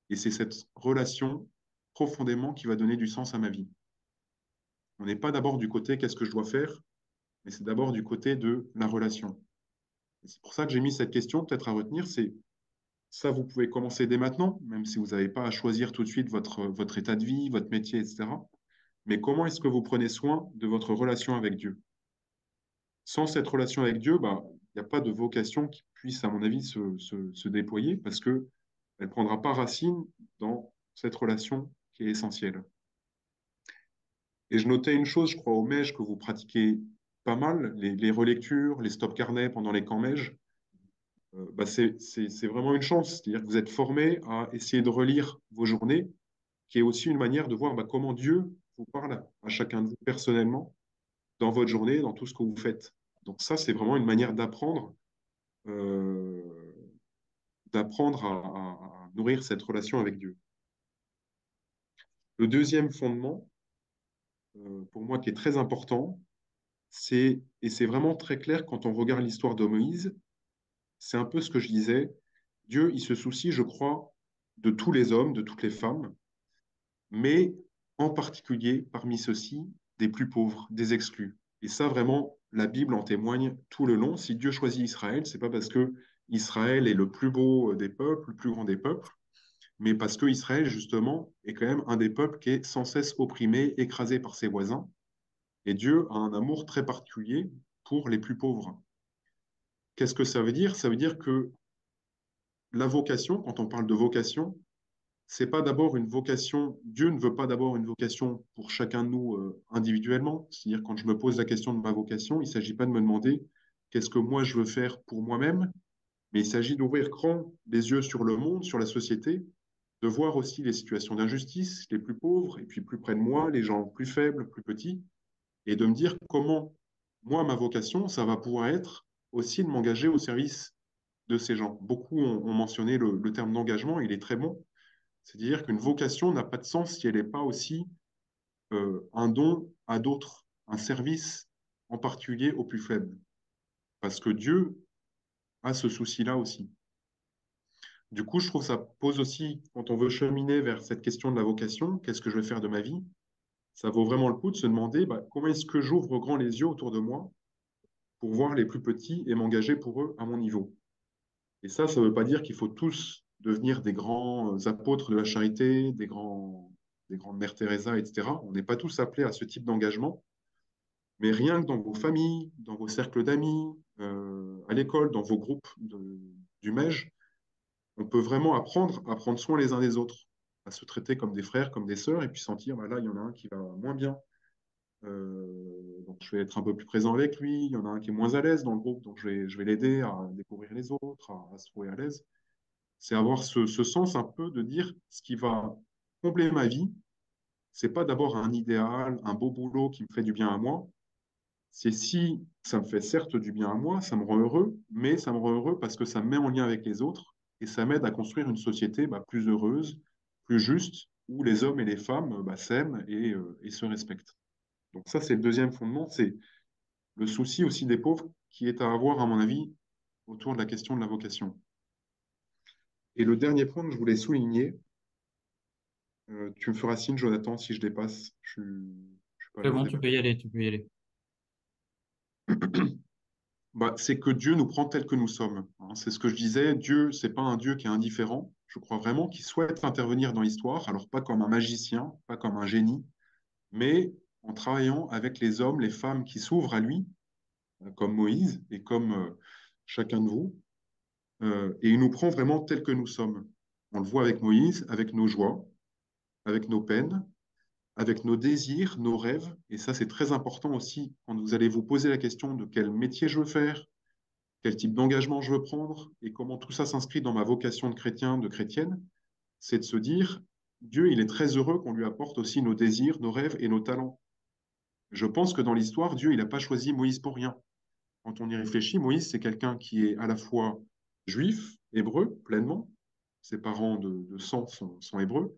et c'est cette relation profondément qui va donner du sens à ma vie. On n'est pas d'abord du côté qu'est-ce que je dois faire, mais c'est d'abord du côté de la relation. Et c'est pour ça que j'ai mis cette question peut-être à retenir, c'est ça, vous pouvez commencer dès maintenant, même si vous n'avez pas à choisir tout de suite votre état de vie, votre métier, etc. Mais comment est-ce que vous prenez soin de votre relation avec Dieu? Sans cette relation avec Dieu, bah, il n'y a pas de vocation qui puisse, à mon avis, se déployer parce qu'elle ne prendra pas racine dans cette relation qui est essentielle. Et je notais une chose, je crois, au Mège, que vous pratiquez pas mal, les relectures, les stop carnets pendant les camps Mège. Bah, c'est vraiment une chance. C'est-à-dire que vous êtes formé à essayer de relire vos journées, qui est aussi une manière de voir bah, comment Dieu vous parle à chacun de vous personnellement dans votre journée, dans tout ce que vous faites. Donc ça, c'est vraiment une manière euh, d'apprendre à nourrir cette relation avec Dieu. Le deuxième fondement, pour moi, qui est très important, et c'est vraiment très clair quand on regarde l'histoire de Moïse, c'est un peu ce que je disais, Dieu, il se soucie, je crois, de tous les hommes, de toutes les femmes, mais en particulier parmi ceux-ci, des plus pauvres, des exclus. Et ça, vraiment, la Bible en témoigne tout le long. Si Dieu choisit Israël, c'est pas parce que Israël est le plus beau des peuples, le plus grand des peuples, mais parce que Israël, justement, est quand même un des peuples qui est sans cesse opprimé, écrasé par ses voisins. Et Dieu a un amour très particulier pour les plus pauvres. Qu'est-ce que ça veut dire? Ça veut dire que la vocation, quand on parle de vocation, c'est pas d'abord une vocation, Dieu ne veut pas d'abord une vocation pour chacun de nous individuellement. C'est-à-dire, quand je me pose la question de ma vocation, il ne s'agit pas de me demander qu'est-ce que moi je veux faire pour moi-même, mais il s'agit d'ouvrir grand les yeux sur le monde, sur la société, de voir aussi les situations d'injustice, les plus pauvres, et puis plus près de moi, les gens plus faibles, plus petits, et de me dire comment, moi, ma vocation, ça va pouvoir être aussi de m'engager au service de ces gens. Beaucoup ont mentionné le terme d'engagement, il est très bon. C'est-à-dire qu'une vocation n'a pas de sens si elle n'est pas aussi un don à d'autres, un service en particulier aux plus faibles. Parce que Dieu a ce souci-là aussi. Du coup, je trouve que ça pose aussi, quand on veut cheminer vers cette question de la vocation, qu'est-ce que je vais faire de ma vie? Ça vaut vraiment le coup de se demander bah, comment est-ce que j'ouvre grand les yeux autour de moi pour voir les plus petits et m'engager pour eux à mon niveau. Et ça ne veut pas dire qu'il faut tous devenir des grands apôtres de la charité, des grandes mères Teresa, etc. On n'est pas tous appelés à ce type d'engagement, mais rien que dans vos familles, dans vos cercles d'amis, à l'école, dans vos groupes du MEJ, on peut vraiment apprendre à prendre soin les uns des autres, à se traiter comme des frères, comme des sœurs, et puis sentir, bah là, il y en a un qui va moins bien. Donc, je vais être un peu plus présent avec lui. Il y en a un qui est moins à l'aise dans le groupe, donc je vais l'aider à découvrir les autres, à se trouver à l'aise. C'est avoir ce sens un peu de dire ce qui va combler ma vie, c'est pas d'abord un idéal, un beau boulot qui me fait du bien à moi. C'est si ça me fait certes du bien à moi, ça me rend heureux, mais ça me rend heureux parce que ça me met en lien avec les autres et ça m'aide à construire une société bah, plus heureuse, plus juste, où les hommes et les femmes bah, s'aiment et se respectent. Donc ça, c'est le deuxième fondement, c'est le souci aussi des pauvres qui est à avoir, à mon avis, autour de la question de la vocation. Et le dernier point que je voulais souligner, tu me feras signe, Jonathan, si je dépasse. Je suis pas C'est là au bon, tu débat. peux y aller, tu peux y aller. Bah, c'est que Dieu nous prend tels que nous sommes. Hein. C'est ce que je disais. Dieu, c'est pas un Dieu qui est indifférent. Je crois vraiment qu'il souhaite intervenir dans l'histoire. Alors pas comme un magicien, pas comme un génie, mais en travaillant avec les hommes, les femmes qui s'ouvrent à lui, comme Moïse et comme chacun de vous. Et il nous prend vraiment tels que nous sommes. On le voit avec Moïse, avec nos joies, avec nos peines, avec nos désirs, nos rêves. Et ça, c'est très important aussi quand vous allez vous poser la question de quel métier je veux faire, quel type d'engagement je veux prendre et comment tout ça s'inscrit dans ma vocation de chrétien, de chrétienne. C'est de se dire, Dieu, il est très heureux qu'on lui apporte aussi nos désirs, nos rêves et nos talents. Je pense que dans l'histoire, Dieu, il n'a pas choisi Moïse pour rien. Quand on y réfléchit, Moïse, c'est quelqu'un qui est à la fois juif, hébreu, pleinement. Ses parents de sang sont hébreux.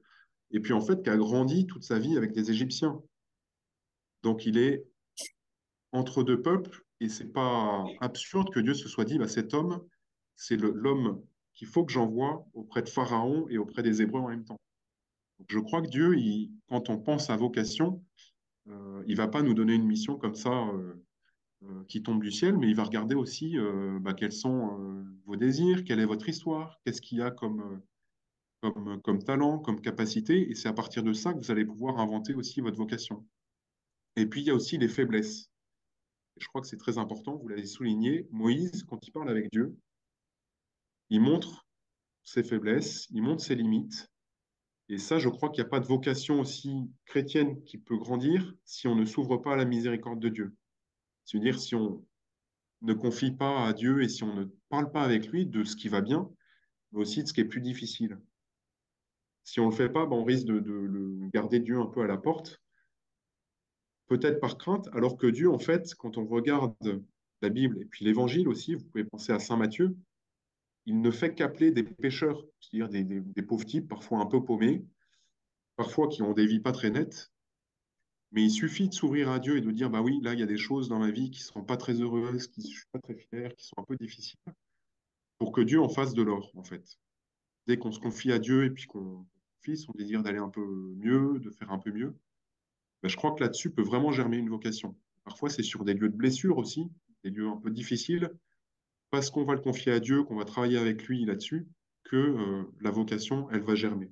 Et puis, en fait, qui a grandi toute sa vie avec des Égyptiens. Donc, il est entre deux peuples. Et c'est pas absurde que Dieu se soit dit, bah, cet homme, c'est l'homme qu'il faut que j'envoie auprès de Pharaon et auprès des Hébreux en même temps. Donc, je crois que Dieu, quand on pense à vocation, il va pas nous donner une mission comme ça qui tombe du ciel, mais il va regarder aussi bah, quels sont vos désirs, quelle est votre histoire, qu'est-ce qu'il y a comme talent, comme capacité, et c'est à partir de ça que vous allez pouvoir inventer aussi votre vocation. Et puis, il y a aussi les faiblesses. Et je crois que c'est très important, vous l'avez souligné, Moïse, quand il parle avec Dieu, il montre ses faiblesses, il montre ses limites, et ça, je crois qu'il n'y a pas de vocation aussi chrétienne qui peut grandir si on ne s'ouvre pas à la miséricorde de Dieu. C'est-à-dire si on ne confie pas à Dieu et si on ne parle pas avec lui de ce qui va bien, mais aussi de ce qui est plus difficile. Si on ne le fait pas, ben, on risque de le garder Dieu un peu à la porte, peut-être par crainte, alors que Dieu, en fait, quand on regarde la Bible et puis l'Évangile aussi, vous pouvez penser à Saint Matthieu, il ne fait qu'appeler des pécheurs, c'est-à-dire des pauvres types, parfois un peu paumés, parfois qui ont des vies pas très nettes, mais il suffit de s'ouvrir à Dieu et de dire, bah oui, là, il y a des choses dans ma vie qui ne sont pas très heureuses, qui ne sont pas très fières, qui sont un peu difficiles, pour que Dieu en fasse de l'or, en fait. Dès qu'on se confie à Dieu et puis qu'on confie son désir d'aller un peu mieux, de faire un peu mieux, ben, je crois que là-dessus peut vraiment germer une vocation. Parfois, c'est sur des lieux de blessure aussi, des lieux un peu difficiles, parce qu'on va le confier à Dieu, qu'on va travailler avec lui là-dessus, que la vocation, elle va germer.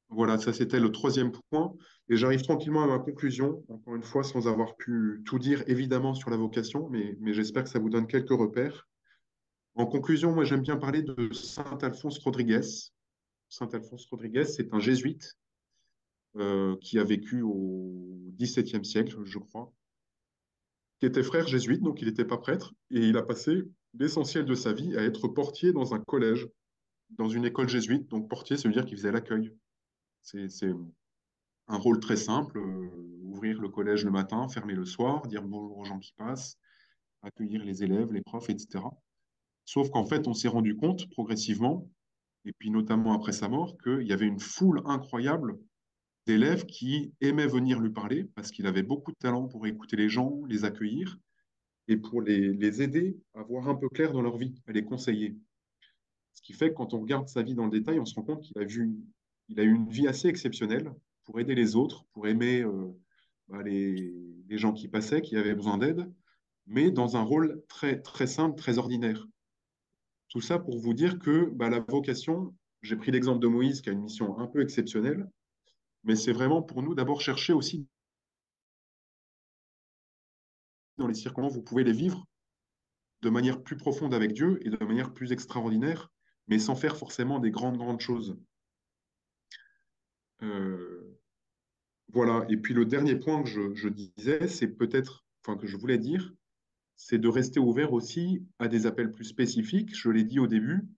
Voilà, ça c'était le troisième point. Et j'arrive tranquillement à ma conclusion, encore une fois, sans avoir pu tout dire évidemment sur la vocation, mais j'espère que ça vous donne quelques repères. En conclusion, moi j'aime bien parler de Saint Alphonse Rodriguez. Saint Alphonse Rodriguez, c'est un jésuite qui a vécu au XVIIe siècle, je crois, qui était frère jésuite, donc il n'était pas prêtre, et il a passé l'essentiel de sa vie à être portier dans un collège, dans une école jésuite. Donc portier, ça veut dire qu'il faisait l'accueil. C'est un rôle très simple, ouvrir le collège le matin, fermer le soir, dire bonjour aux gens qui passent, accueillir les élèves, les profs, etc. Sauf qu'en fait, on s'est rendu compte progressivement, et puis notamment après sa mort, qu'il y avait une foule incroyable d'élèves qui aimaient venir lui parler parce qu'il avait beaucoup de talent pour écouter les gens, les accueillir et pour les aider à voir un peu clair dans leur vie, à les conseiller. Ce qui fait que quand on regarde sa vie dans le détail, on se rend compte il a eu une vie assez exceptionnelle pour aider les autres, pour aimer bah, les gens qui passaient, qui avaient besoin d'aide, mais dans un rôle très, très simple, très ordinaire. Tout ça pour vous dire que bah, la vocation, j'ai pris l'exemple de Moïse qui a une mission un peu exceptionnelle, mais c'est vraiment pour nous d'abord chercher aussi dans les circonstances, vous pouvez les vivre de manière plus profonde avec Dieu et de manière plus extraordinaire, mais sans faire forcément des grandes, grandes choses. Euh, voilà. Et puis le dernier point que je disais, c'est peut-être, enfin que je voulais dire, c'est de rester ouvert aussi à des appels plus spécifiques. Je l'ai dit au début,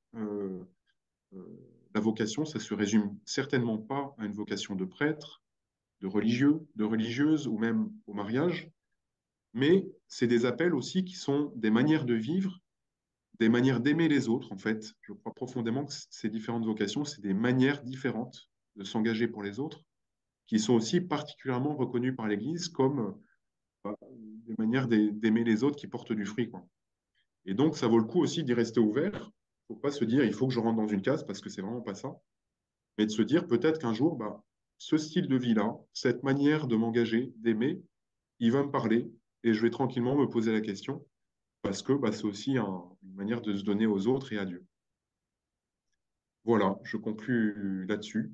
la vocation, ça se résume certainement pas à une vocation de prêtre, de religieux, de religieuse ou même au mariage, mais c'est des appels aussi qui sont des manières de vivre, des manières d'aimer les autres, en fait. Je crois profondément que ces différentes vocations, c'est des manières différentes de s'engager pour les autres, qui sont aussi particulièrement reconnues par l'Église comme des manières d'aimer les autres qui portent du fruit, quoi. Et donc, ça vaut le coup aussi d'y rester ouvert. Il ne faut pas se dire, il faut que je rentre dans une case, parce que c'est vraiment pas ça. Mais de se dire, peut-être qu'un jour, bah, ce style de vie-là, cette manière de m'engager, d'aimer, il va me parler, et je vais tranquillement me poser la question, parce que bah, c'est aussi une manière de se donner aux autres et à Dieu. Voilà, je conclus là-dessus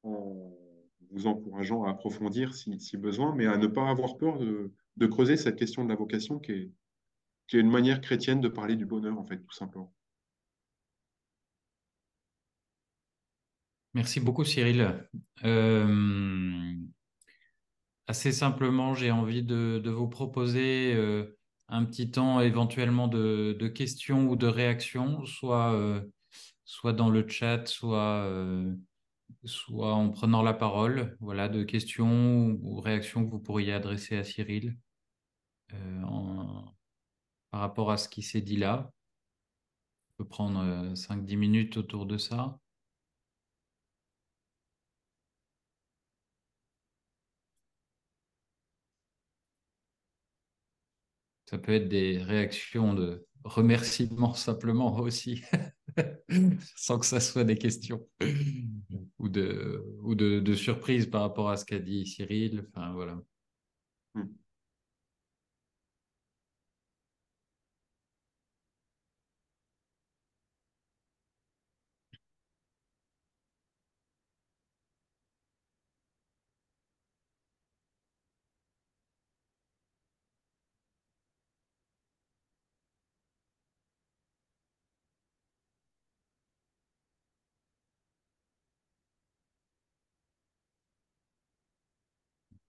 en vous encourageant à approfondir si besoin, mais à ne pas avoir peur de creuser cette question de la vocation qui est une manière chrétienne de parler du bonheur, en fait, tout simplement. Merci beaucoup, Cyril. Euh, Assez simplement, j'ai envie de vous proposer un petit temps éventuellement de questions ou de réactions, soit dans le chat, soit en prenant la parole, voilà, de questions ou réactions que vous pourriez adresser à Cyril par rapport à ce qui s'est dit là. On peut prendre 5-10 minutes autour de ça. Ça peut être des réactions de remerciements simplement aussi, sans que ça soit des questions ou de surprise par rapport à ce qu'a dit Cyril. Enfin, voilà. Hmm.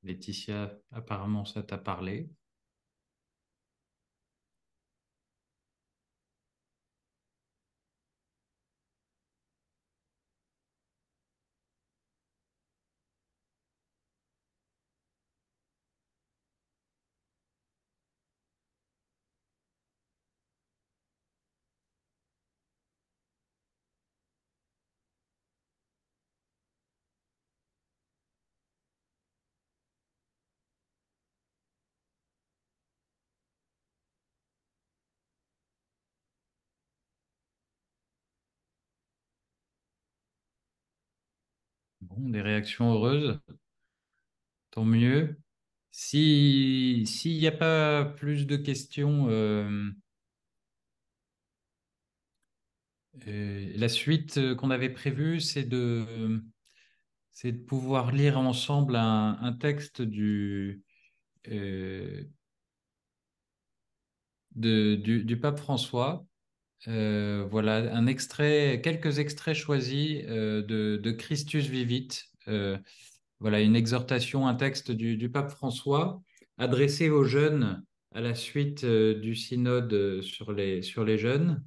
Laetitia, apparemment, ça t'a parlé. Bon, des réactions heureuses, tant mieux. S'il n'y a pas plus de questions, la suite qu'on avait prévue, c'est de pouvoir lire ensemble un texte euh, du pape François. Voilà, quelques extraits choisis de Christus Vivit. Voilà, une exhortation, un texte du pape François adressé aux jeunes à la suite du synode sur les jeunes.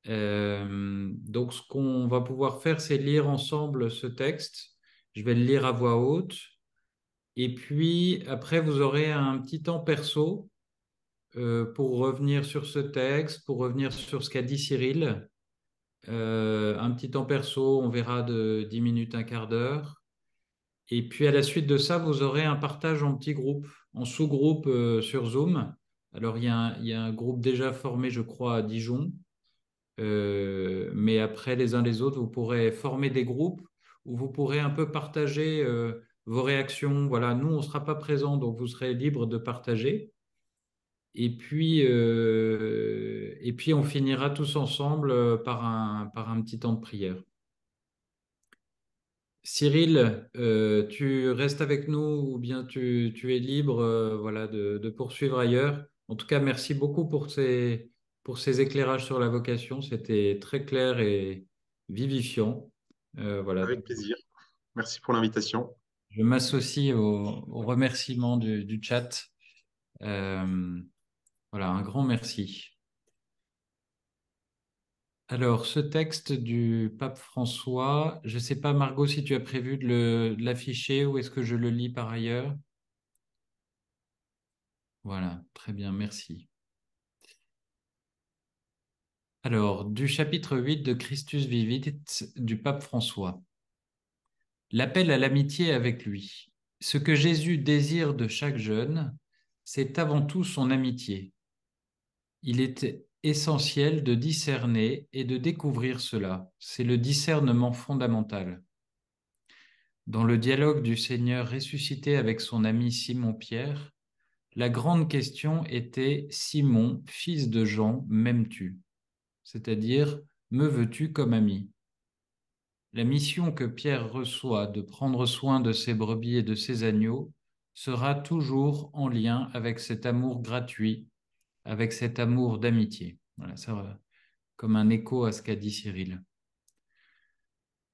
Donc, ce qu'on va pouvoir faire, c'est lire ensemble ce texte. Je vais le lire à voix haute. Et puis, après, vous aurez un petit temps perso pour revenir sur ce texte, pour revenir sur ce qu'a dit Cyril. Un petit temps perso, on verra de 10 minutes, un quart d'heure. Et puis, à la suite de ça, vous aurez un partage en petits groupes, en sous-groupes sur Zoom. Alors, il y a un groupe déjà formé, je crois, à Dijon. Mais après, les uns les autres, vous pourrez former des groupes où vous pourrez un peu partager vos réactions. Voilà, nous, on ne sera pas présents, donc vous serez libre de partager. Et puis, on finira tous ensemble par un petit temps de prière. Cyril, tu restes avec nous ou bien tu es libre voilà, de poursuivre ailleurs. En tout cas, merci beaucoup pour ces éclairages sur la vocation. C'était très clair et vivifiant. Voilà. Avec plaisir. Merci pour l'invitation. Je m'associe au remerciement du chat. Euh, voilà, un grand merci. Alors, ce texte du pape François, je ne sais pas, Margot, si tu as prévu de l'afficher ou est-ce que je le lis par ailleurs? Voilà, très bien, merci. Alors, du chapitre 8 de Christus Vivit du pape François. L'appel à l'amitié avec lui. Ce que Jésus désire de chaque jeune, c'est avant tout son amitié. Il est essentiel de discerner et de découvrir cela. C'est le discernement fondamental. Dans le dialogue du Seigneur ressuscité avec son ami Simon-Pierre, la grande question était: Simon, fils de Jean, m'aimes-tu? C'est-à-dire, me veux-tu comme ami? La mission que Pierre reçoit de prendre soin de ses brebis et de ses agneaux sera toujours en lien avec cet amour gratuit, avec cet amour d'amitié. Voilà, ça, comme un écho à ce qu'a dit Cyril.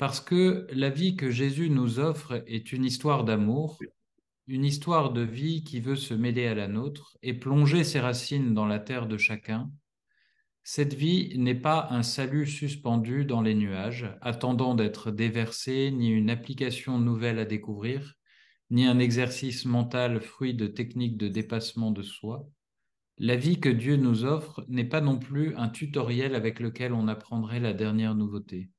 Parce que la vie que Jésus nous offre est une histoire d'amour, une histoire de vie qui veut se mêler à la nôtre et plonger ses racines dans la terre de chacun. Cette vie n'est pas un salut suspendu dans les nuages, attendant d'être déversé, ni une application nouvelle à découvrir, ni un exercice mental fruit de techniques de dépassement de soi. La vie que Dieu nous offre n'est pas non plus un tutoriel avec lequel on apprendrait la dernière nouveauté.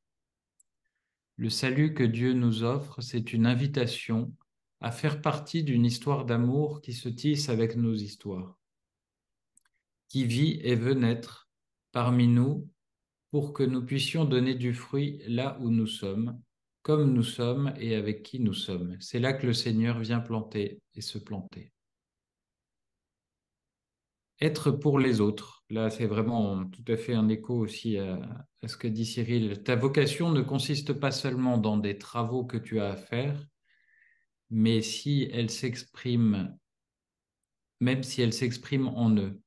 Le salut que Dieu nous offre, c'est une invitation à faire partie d'une histoire d'amour qui se tisse avec nos histoires, qui vit et veut naître parmi nous pour que nous puissions donner du fruit là où nous sommes, comme nous sommes et avec qui nous sommes. C'est là que le Seigneur vient planter et se planter. Être pour les autres. Là, c'est vraiment tout à fait un écho aussi à ce que dit Cyril. Ta vocation ne consiste pas seulement dans des travaux que tu as à faire, mais si elle s'exprime, même si elle s'exprime en eux.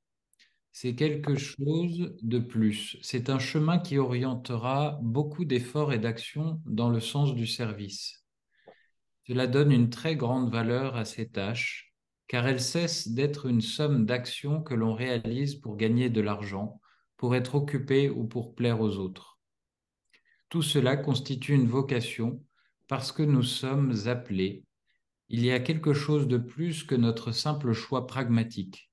C'est quelque chose de plus. C'est un chemin qui orientera beaucoup d'efforts et d'actions dans le sens du service. Cela donne une très grande valeur à ces tâches, car elles cessent d'être une somme d'actions que l'on réalise pour gagner de l'argent, pour être occupé ou pour plaire aux autres. Tout cela constitue une vocation parce que nous sommes appelés. Il y a quelque chose de plus que notre simple choix pragmatique.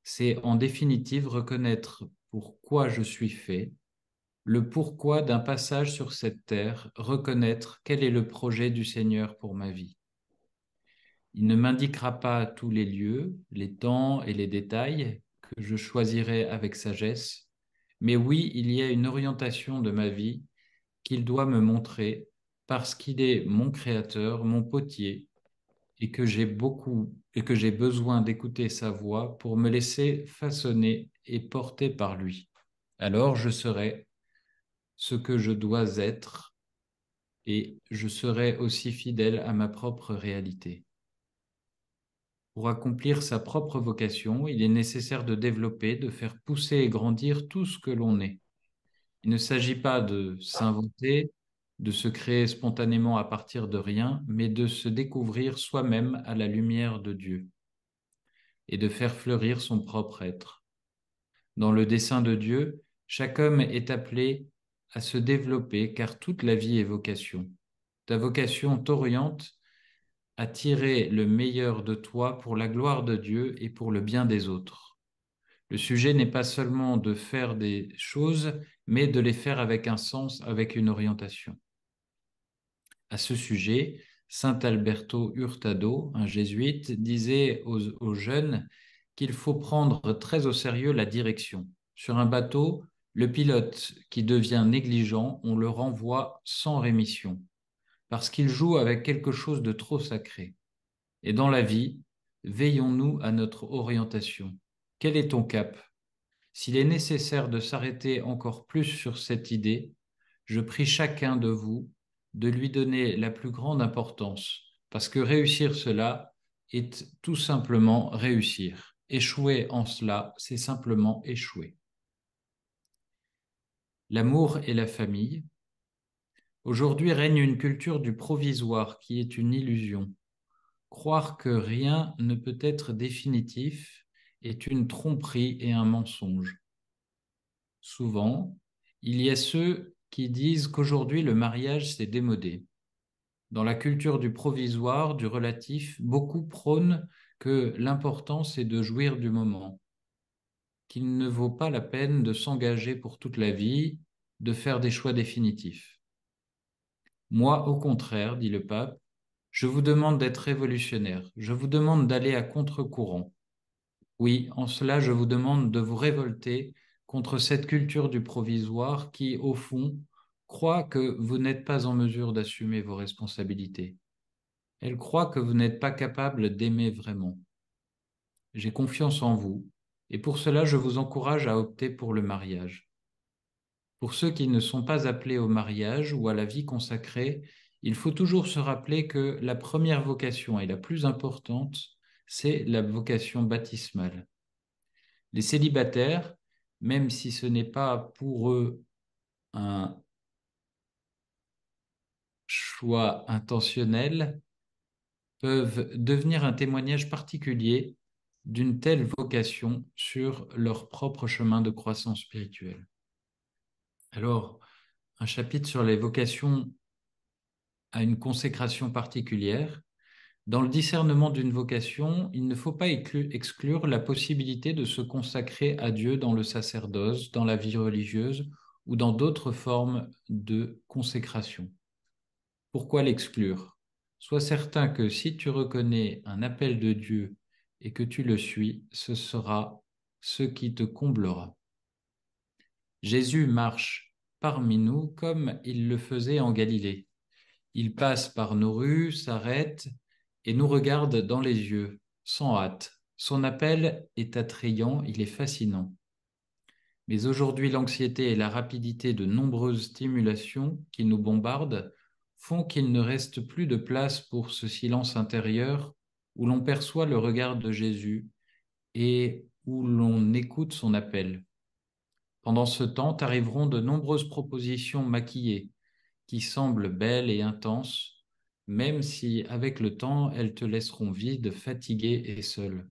C'est en définitive reconnaître pourquoi je suis fait, le pourquoi d'un passage sur cette terre, reconnaître quel est le projet du Seigneur pour ma vie. Il ne m'indiquera pas tous les lieux, les temps et les détails que je choisirai avec sagesse, mais oui, il y a une orientation de ma vie qu'il doit me montrer parce qu'il est mon créateur, mon potier, et que j'ai besoin d'écouter sa voix pour me laisser façonner et porter par lui. Alors je serai ce que je dois être et je serai aussi fidèle à ma propre réalité. Pour accomplir sa propre vocation, il est nécessaire de développer, de faire pousser et grandir tout ce que l'on est. Il ne s'agit pas de s'inventer, de se créer spontanément à partir de rien, mais de se découvrir soi-même à la lumière de Dieu et de faire fleurir son propre être. Dans le dessein de Dieu, chaque homme est appelé à se développer car toute la vie est vocation. Ta vocation t'oriente à tirer le meilleur de toi pour la gloire de Dieu et pour le bien des autres. Le sujet n'est pas seulement de faire des choses, mais de les faire avec un sens, avec une orientation. À ce sujet, saint Alberto Hurtado, un jésuite, disait aux jeunes qu'il faut prendre très au sérieux la direction. Sur un bateau, le pilote qui devient négligent, on le renvoie sans rémission, parce qu'il joue avec quelque chose de trop sacré. Et dans la vie, veillons-nous à notre orientation. Quel est ton cap? S'il est nécessaire de s'arrêter encore plus sur cette idée, je prie chacun de vous de lui donner la plus grande importance, parce que réussir cela est tout simplement réussir. Échouer en cela, c'est simplement échouer. L'amour et la famille. Aujourd'hui règne une culture du provisoire qui est une illusion. Croire que rien ne peut être définitif est une tromperie et un mensonge. Souvent, il y a ceux qui disent qu'aujourd'hui le mariage s'est démodé. Dans la culture du provisoire, du relatif, beaucoup prônent que l'important c'est de jouir du moment, qu'il ne vaut pas la peine de s'engager pour toute la vie, de faire des choix définitifs. Moi, au contraire, dit le pape, je vous demande d'être révolutionnaire, je vous demande d'aller à contre-courant. Oui, en cela, je vous demande de vous révolter contre cette culture du provisoire qui, au fond, croit que vous n'êtes pas en mesure d'assumer vos responsabilités. Elle croit que vous n'êtes pas capable d'aimer vraiment. J'ai confiance en vous, et pour cela, je vous encourage à opter pour le mariage. Pour ceux qui ne sont pas appelés au mariage ou à la vie consacrée, il faut toujours se rappeler que la première vocation et la plus importante, c'est la vocation baptismale. Les célibataires, même si ce n'est pas pour eux un choix intentionnels, peuvent devenir un témoignage particulier d'une telle vocation sur leur propre chemin de croissance spirituelle. Alors, un chapitre sur les vocations a une consécration particulière. Dans le discernement d'une vocation, il ne faut pas exclure la possibilité de se consacrer à Dieu dans le sacerdoce, dans la vie religieuse ou dans d'autres formes de consécration. Pourquoi l'exclure? Sois certain que si tu reconnais un appel de Dieu et que tu le suis, ce sera ce qui te comblera. Jésus marche parmi nous comme il le faisait en Galilée. Il passe par nos rues, s'arrête et nous regarde dans les yeux, sans hâte. Son appel est attrayant, il est fascinant. Mais aujourd'hui, l'anxiété et la rapidité de nombreuses stimulations qui nous bombardent font qu'il ne reste plus de place pour ce silence intérieur où l'on perçoit le regard de Jésus et où l'on écoute son appel. Pendant ce temps, arriveront de nombreuses propositions maquillées qui semblent belles et intenses, même si, avec le temps, elles te laisseront vide, fatigué et seul.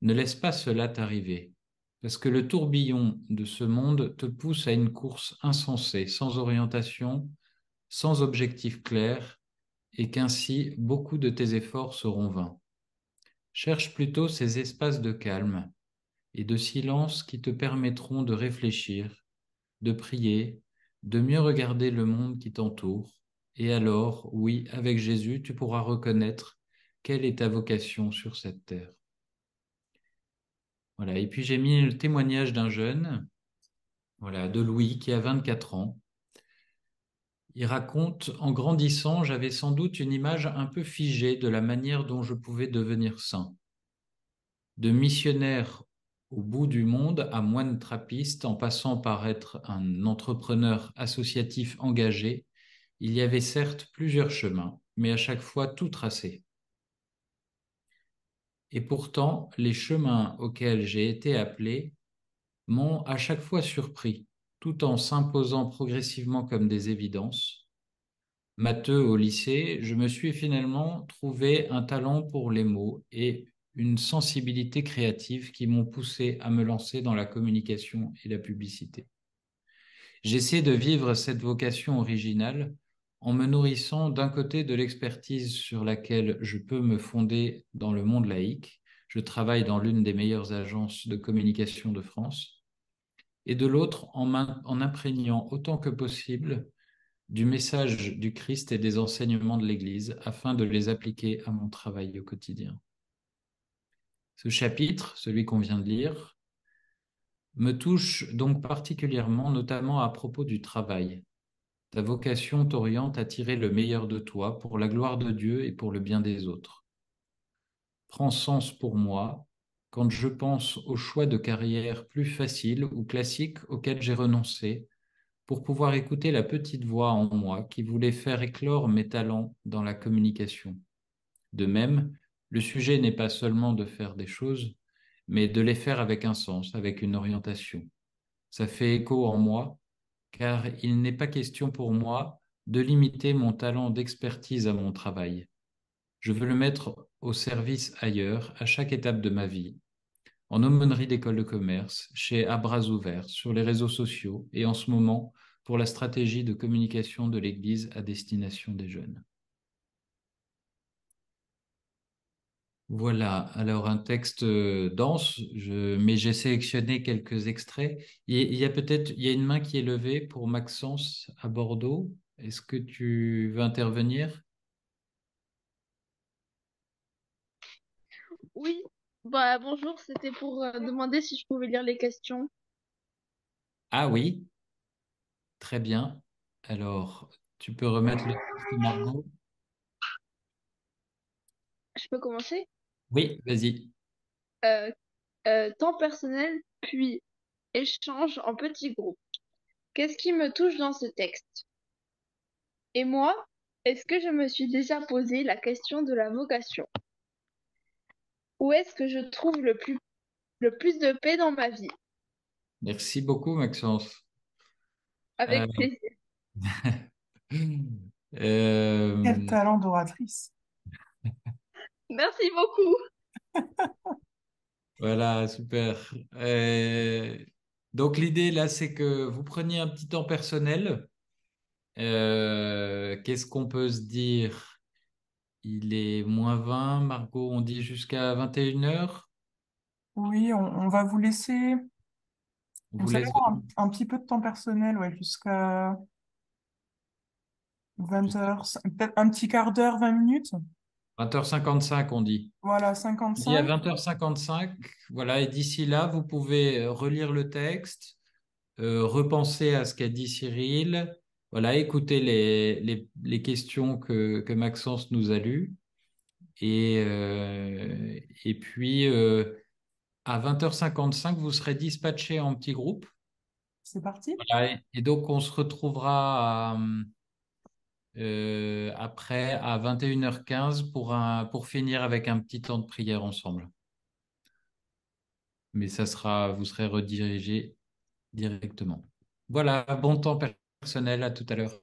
Ne laisse pas cela t'arriver, parce que le tourbillon de ce monde te pousse à une course insensée, sans orientation, sans objectif clair, et qu'ainsi beaucoup de tes efforts seront vains. Cherche plutôt ces espaces de calme et de silence qui te permettront de réfléchir, de prier, de mieux regarder le monde qui t'entoure. Et alors, oui, avec Jésus, tu pourras reconnaître quelle est ta vocation sur cette terre. Voilà. Et puis j'ai mis le témoignage d'un jeune, voilà, de Louis, qui a 24 ans. Il raconte, en grandissant, j'avais sans doute une image un peu figée de la manière dont je pouvais devenir saint. De missionnaire au bout du monde à moine trappiste, en passant par être un entrepreneur associatif engagé, il y avait certes plusieurs chemins, mais à chaque fois tout tracé. Et pourtant, les chemins auxquels j'ai été appelé m'ont à chaque fois surpris, tout en s'imposant progressivement comme des évidences. Matheux au lycée, je me suis finalement trouvé un talent pour les mots et une sensibilité créative qui m'ont poussé à me lancer dans la communication et la publicité. J'essaie de vivre cette vocation originale en me nourrissant d'un côté de l'expertise sur laquelle je peux me fonder dans le monde laïque. Je travaille dans l'une des meilleures agences de communication de France. Et de l'autre, en imprégnant autant que possible du message du Christ et des enseignements de l'Église afin de les appliquer à mon travail au quotidien. Ce chapitre, celui qu'on vient de lire, me touche donc particulièrement, notamment à propos du travail. Ta vocation t'oriente à tirer le meilleur de toi pour la gloire de Dieu et pour le bien des autres. Prend sens pour moi quand je pense aux choix de carrière plus faciles ou classiques auxquels j'ai renoncé pour pouvoir écouter la petite voix en moi qui voulait faire éclore mes talents dans la communication. De même, le sujet n'est pas seulement de faire des choses, mais de les faire avec un sens, avec une orientation. Ça fait écho en moi, car il n'est pas question pour moi de limiter mon talent d'expertise à mon travail. Je veux le mettre au service ailleurs, à chaque étape de ma vie, en aumônerie d'école de commerce, chez À Bras Ouverts, sur les réseaux sociaux et en ce moment pour la stratégie de communication de l'Église à destination des jeunes. Voilà, alors un texte dense, mais j'ai sélectionné quelques extraits. Il y a il y a une main qui est levée pour Maxence à Bordeaux. Est-ce que tu veux intervenir? Oui, bah bonjour, c'était pour demander si je pouvais lire les questions. Ah oui, très bien. Alors, tu peux remettre le texte, Margot? Je peux commencer? Oui, vas-y. Euh, Temps personnel, puis échange en petits groupes. Qu'est-ce qui me touche dans ce texte? Et moi, est-ce que je me suis déjà posé la question de la vocation? Où est-ce que je trouve le plus de paix dans ma vie? Merci beaucoup, Maxence. Euh, Avec plaisir. Quel Euh, talent d'oratrice. Merci beaucoup. voilà, super. Donc l'idée là, c'est que vous preniez un petit temps personnel. Qu'est-ce qu'on peut se dire? Il est -20, Margot, on dit jusqu'à 21 h. Oui, on va vous laisser, On vous vous savez, laisse un petit peu de temps personnel, ouais, jusqu'à 20 h, peut-être un petit quart d'heure, 20 minutes. 20 h 55, on dit. Voilà, On dit à 55. 20 h 55, voilà, et d'ici là, vous pouvez relire le texte, repenser à ce qu'a dit Cyril, voilà, écouter les questions que Maxence nous a lues, et puis à 20 h 55, vous serez dispatché en petits groupes. C'est parti? Voilà, et donc on se retrouvera après à 21 h 15 pour finir avec un petit temps de prière ensemble. Mais ça sera, vous serez redirigé directement. Voilà, bon temps personnel, à tout à l'heure.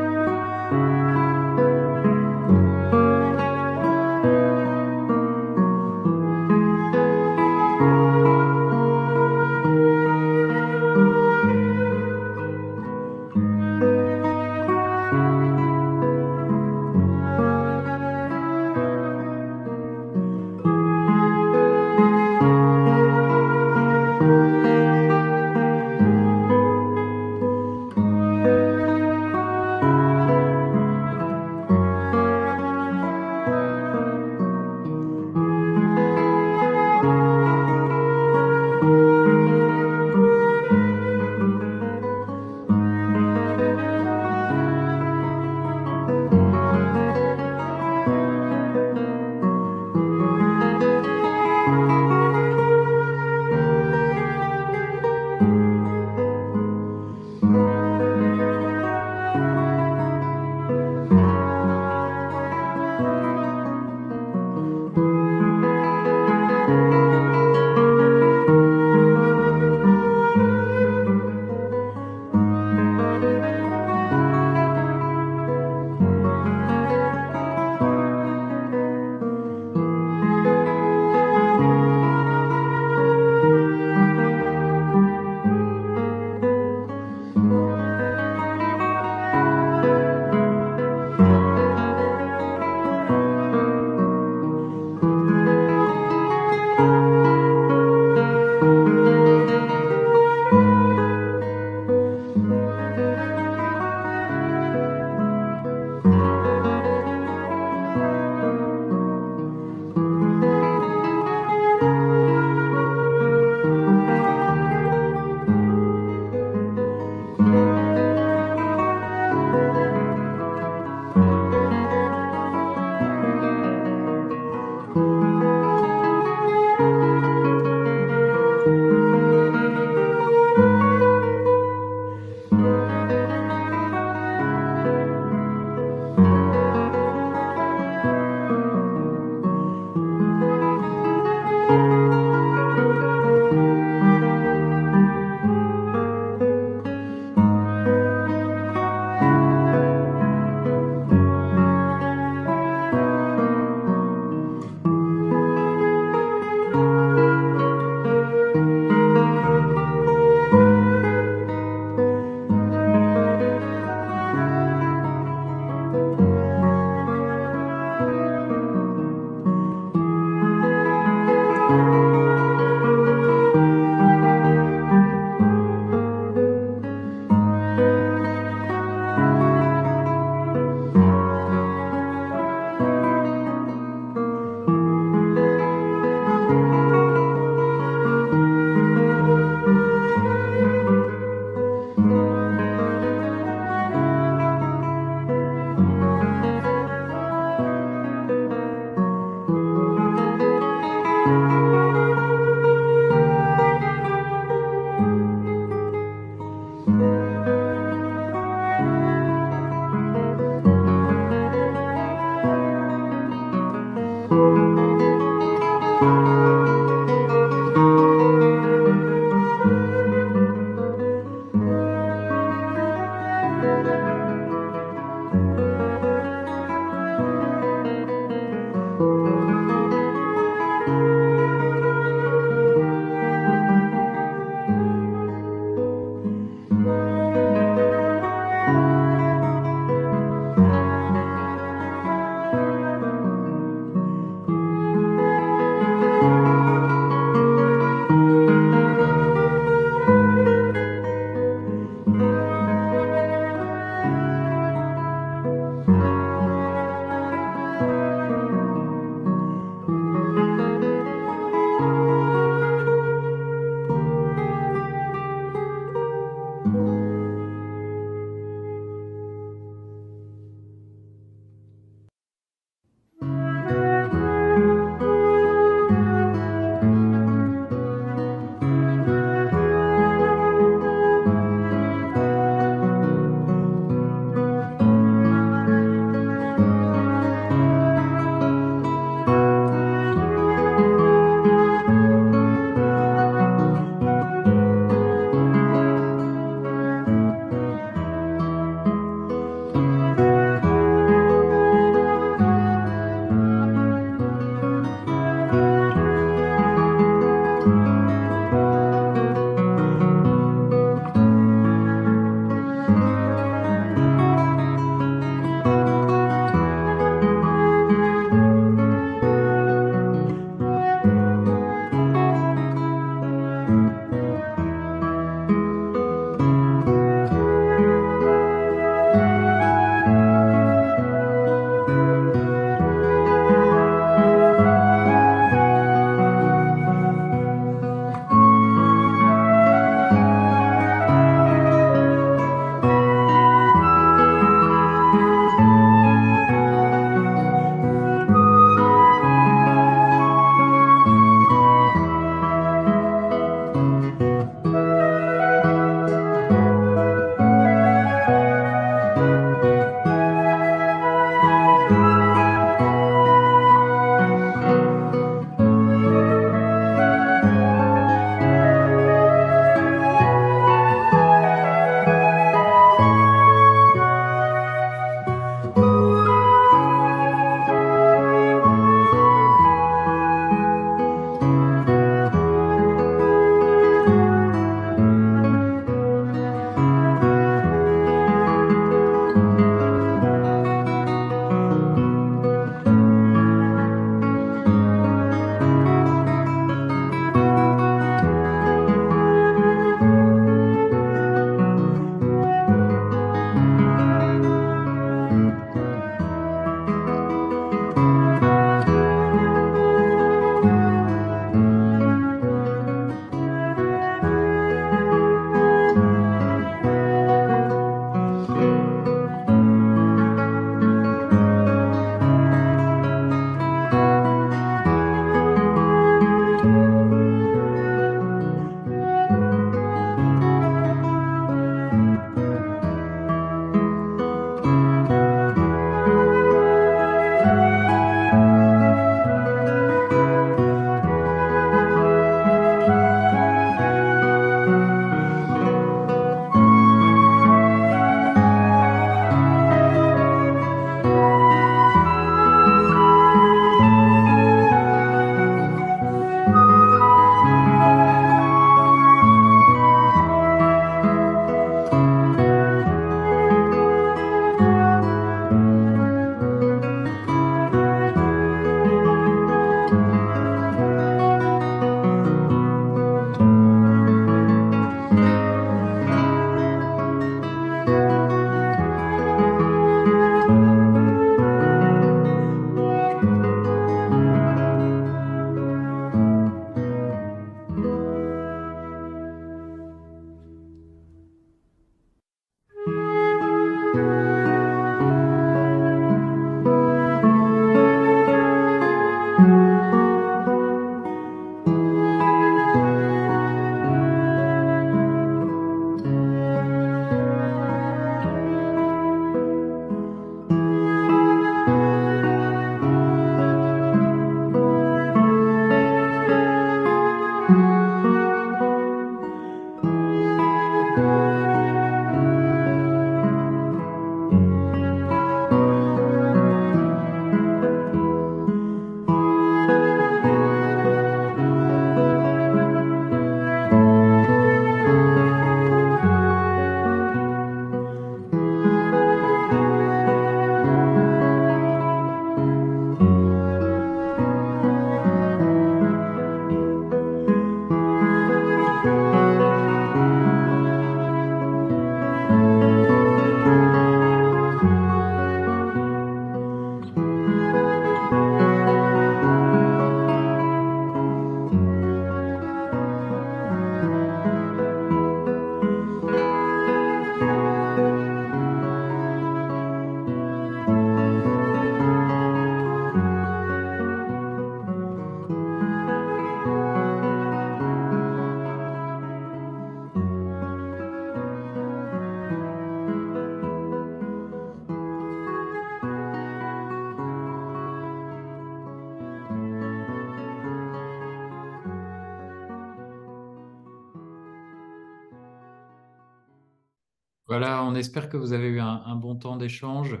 Voilà, on espère que vous avez eu un bon temps d'échange.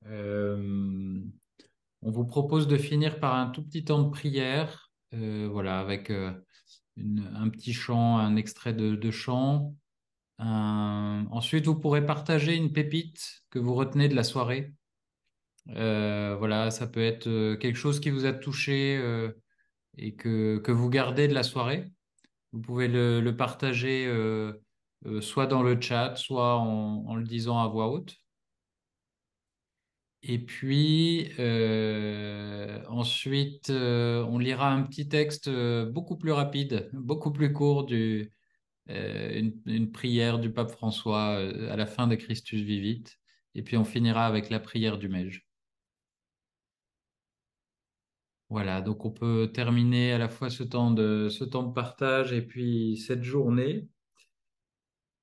Euh, on vous propose de finir par un tout petit temps de prière, voilà, avec un petit chant, un extrait de chant. Ensuite, vous pourrez partager une pépite que vous retenez de la soirée. Voilà, ça peut être quelque chose qui vous a touché et que vous gardez de la soirée. Vous pouvez le partager soit dans le chat, soit en le disant à voix haute. Et puis ensuite, on lira un petit texte beaucoup plus rapide, beaucoup plus court, une prière du pape François à la fin de Christus Vivit. Et puis on finira avec la prière du Mège. Voilà, donc on peut terminer à la fois ce temps de partage et puis cette journée.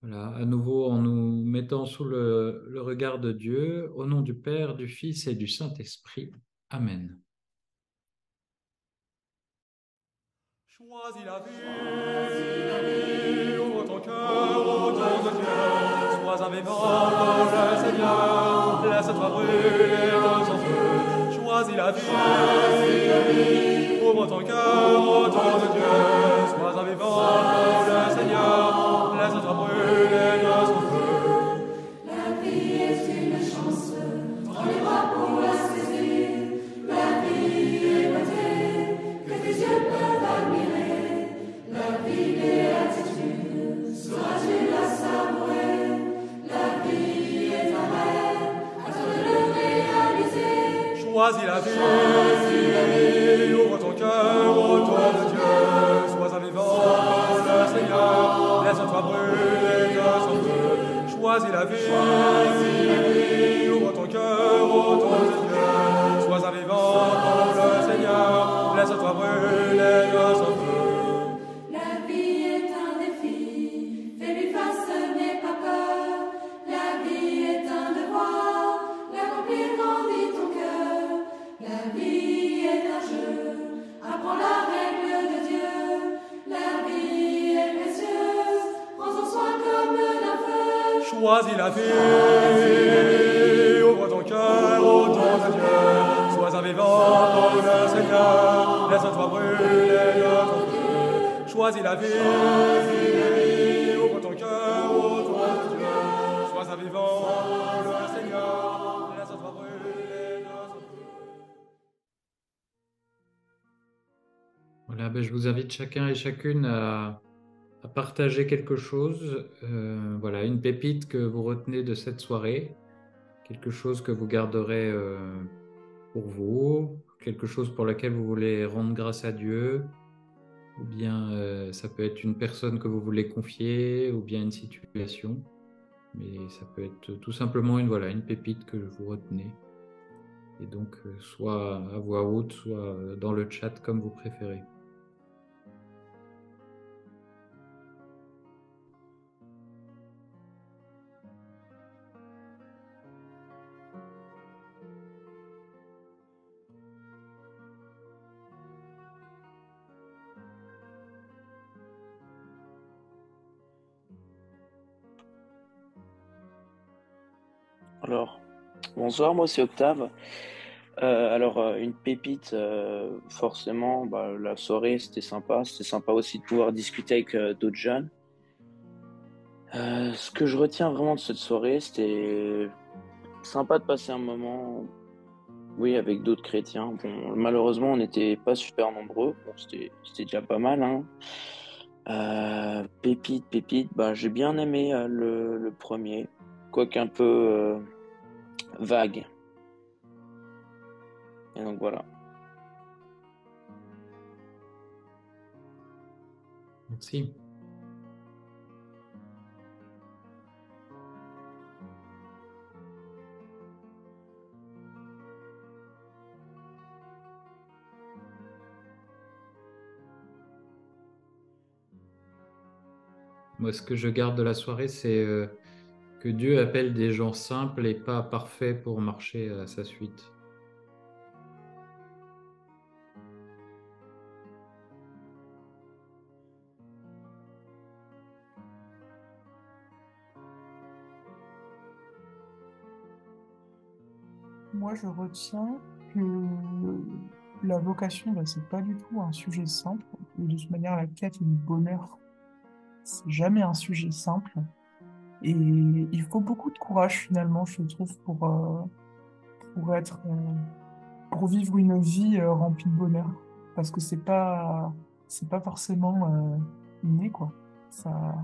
Voilà, à nouveau en nous mettant sous le regard de Dieu, au nom du Père, du Fils et du Saint-Esprit. Amen. Choisis la vie, ouvre ton cœur au don de Dieu. Sois un vivant pour le Seigneur, laisse-toi brûler dans son feu. Choisis la vie, ouvre ton cœur au don de Dieu. Sois un vivant pour le Seigneur, laisse-toi brûler dans son feu. La vie est une chance, tends les bras pour la saisir. La vie est beauté, que tes yeux peuvent admirer. La vie béatitude, sauras-tu la savourer? La vie est un rêve, à toi de le réaliser. Choisis la vie, ouvre ton cœur au don de Dieu. Sois un vivant pour le Seigneur, laisse-toi brûler de son feu. Choisis la vie, ouvre ton cœur au don de Dieu. Sois un vivant pour le Seigneur, laisse-toi brûler de son feu. La vie est un défi, fais-lui face, n'aie pas peur. La vie est un devoir, l'accomplir grandit ton cœur. La vie est un jeu, apprends la règle de Dieu. La vie est précieuse, prends-en soin comme d'un feu. Choisis la vie, ouvre ton cœur au don de Dieu. Sois un vivant pour le Seigneur, laisse-toi brûler de ton feu. Choisis la vie, ouvre ton cœur au don de Dieu. Sois un vivant pour le Seigneur, laisse-toi brûler de son feu. Voilà, ben, je vous invite chacun et chacune à partager quelque chose, voilà, une pépite que vous retenez de cette soirée, quelque chose que vous garderez pour vous, quelque chose pour laquelle vous voulez rendre grâce à Dieu, ou bien ça peut être une personne que vous voulez confier, ou bien une situation, mais ça peut être tout simplement une pépite que vous retenez. Et donc, soit à voix haute, soit dans le chat, comme vous préférez. Alors, bonsoir, moi c'est Octave. Une pépite, forcément, bah, la soirée c'était sympa. C'était sympa aussi de pouvoir discuter avec d'autres jeunes. Ce que je retiens vraiment de cette soirée, c'était sympa de passer un moment, oui, avec d'autres chrétiens. Bon, malheureusement, on n'était pas super nombreux. Bon, c'était déjà pas mal, hein. Pépite, bah, j'ai bien aimé le premier, quoique un peu vague. Et donc voilà. Merci. Moi, ce que je garde de la soirée, c'est que Dieu appelle des gens simples et pas parfaits pour marcher à sa suite. Moi, je retiens que la vocation, bah, c'est pas du tout un sujet simple. Et de toute manière, la quête du bonheur, c'est jamais un sujet simple. Et il faut beaucoup de courage, finalement, je trouve, pour pour vivre une vie remplie de bonheur. Parce que c'est pas forcément inné, quoi. Ça,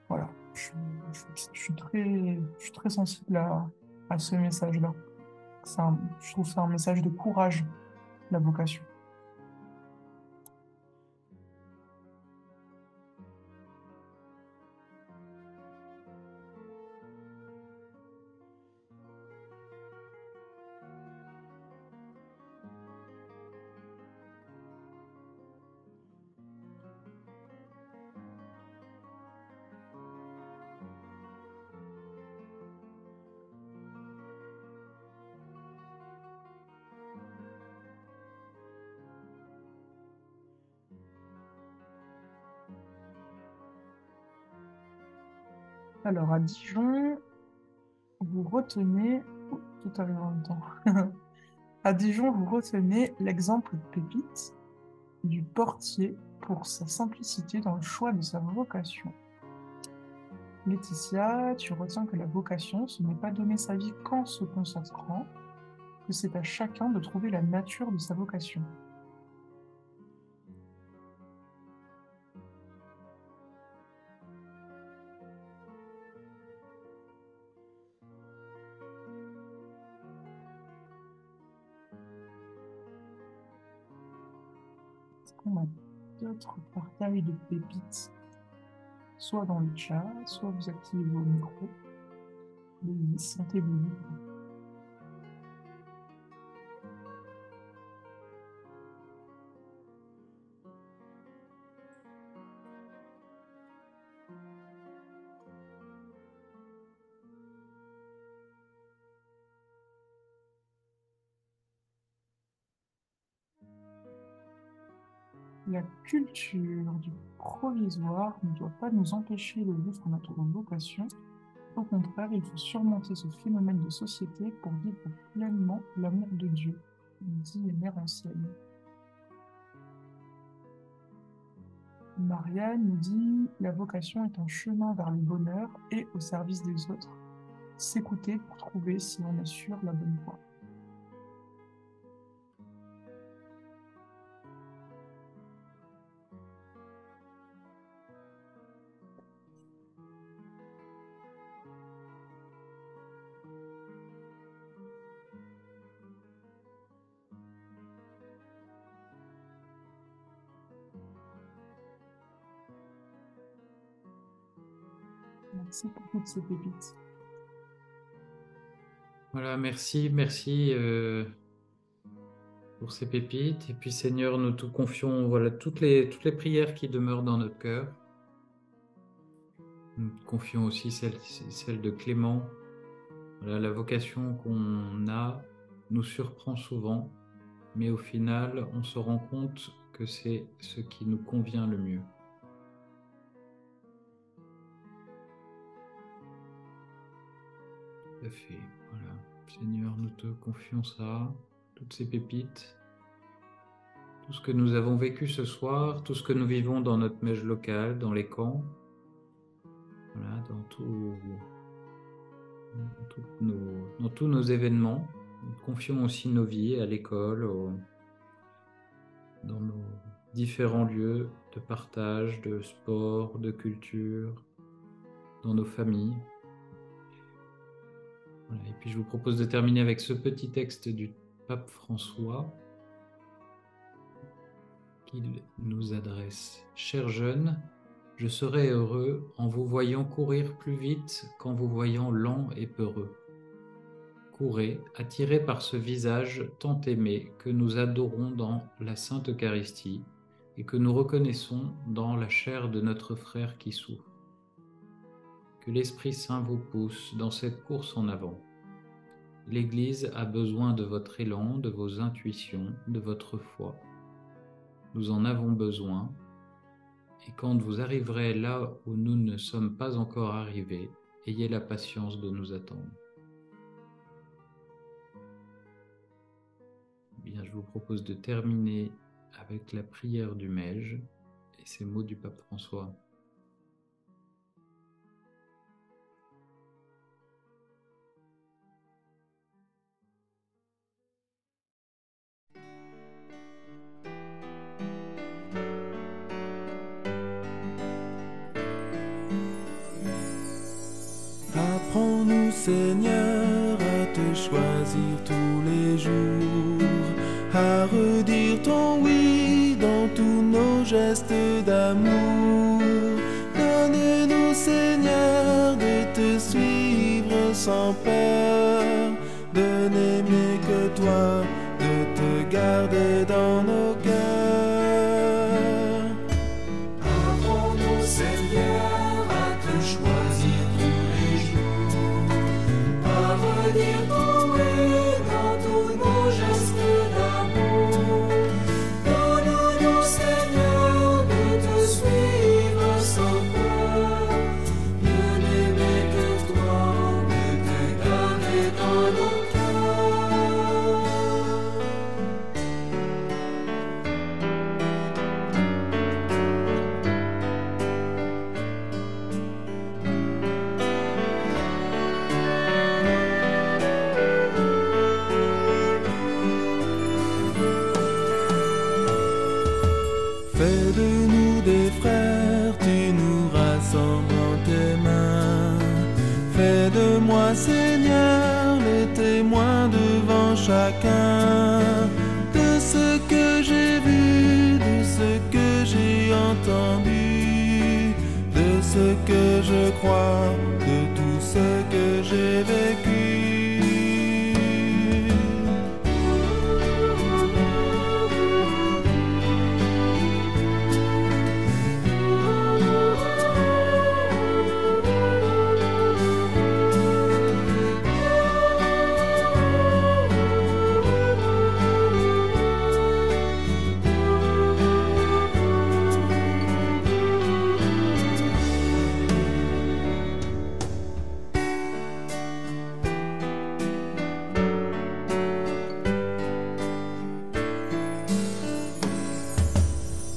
voilà. Je suis très sensible à ce message-là. Je trouve ça un message de courage, la vocation. Alors, à Dijon, vous retenez... Ouh, tout arrive en même temps. À Dijon, vous retenez l'exemple de Pépite du portier pour sa simplicité dans le choix de sa vocation. Laetitia, tu retiens que la vocation, ce n'est pas donner sa vie qu'en se consacrant, que c'est à chacun de trouver la nature de sa vocation. Est-ce qu'on a d'autres partages de pépites, soit dans le chat, soit vous activez vos micros. Allez-y, sentez-vous libre. La culture du provisoire ne doit pas nous empêcher de vivre notre vocation. Au contraire, il faut surmonter ce phénomène de société pour vivre pleinement l'amour de Dieu, dit Mère ancienne. Marianne nous dit la vocation est un chemin vers le bonheur et au service des autres. S'écouter pour trouver si on est sur la bonne voie. Merci pour toutes ces pépites. Voilà, merci pour ces pépites. Et puis Seigneur, nous te confions voilà, toutes les prières qui demeurent dans notre cœur. Nous te confions aussi celle de Clément. Voilà, la vocation qu'on a nous surprend souvent, mais au final, on se rend compte que c'est ce qui nous convient le mieux. Tout à fait, voilà. Seigneur, nous te confions ça, toutes ces pépites, tout ce que nous avons vécu ce soir, tout ce que nous vivons dans notre mèche locale, dans les camps, voilà, dans tous nos événements. Nous confions aussi nos vies à l'école, dans nos différents lieux de partage, de sport, de culture, dans nos familles. Voilà. Et puis je vous propose de terminer avec ce petit texte du pape François qu'il nous adresse. Chers jeunes, je serai heureux en vous voyant courir plus vite qu'en vous voyant lents et peureux. Courez, attirés par ce visage tant aimé que nous adorons dans la Sainte Eucharistie et que nous reconnaissons dans la chair de notre frère qui souffre. Que l'Esprit Saint vous pousse dans cette course en avant. L'Église a besoin de votre élan, de vos intuitions, de votre foi. Nous en avons besoin, et quand vous arriverez là où nous ne sommes pas encore arrivés, ayez la patience de nous attendre. bien, je vous propose de terminer avec la prière du Mège et ces mots du pape François. Apprends-nous, Seigneur, à te choisir tous les jours, à redire ton oui dans tous nos gestes d'amour. Donne-nous, Seigneur, de te suivre sans peur, de n'aimer que toi, de te garder dans nos cœurs. Apprends-nous, Seigneur, à te choisir tous les jours, à redire ton oui dans tous nos gestes d'amour. Donne-nous, Seigneur, de te suivre sans peur, de n'aimer que toi, de te garder dans nos cœurs. Fais de nous des frères, tu nous rassembles en tes mains. Fais de moi, Seigneur, le témoin devant chacun de ce que j'ai vu, de ce que j'ai entendu, de ce que je crois, de tout ce que j'ai vécu.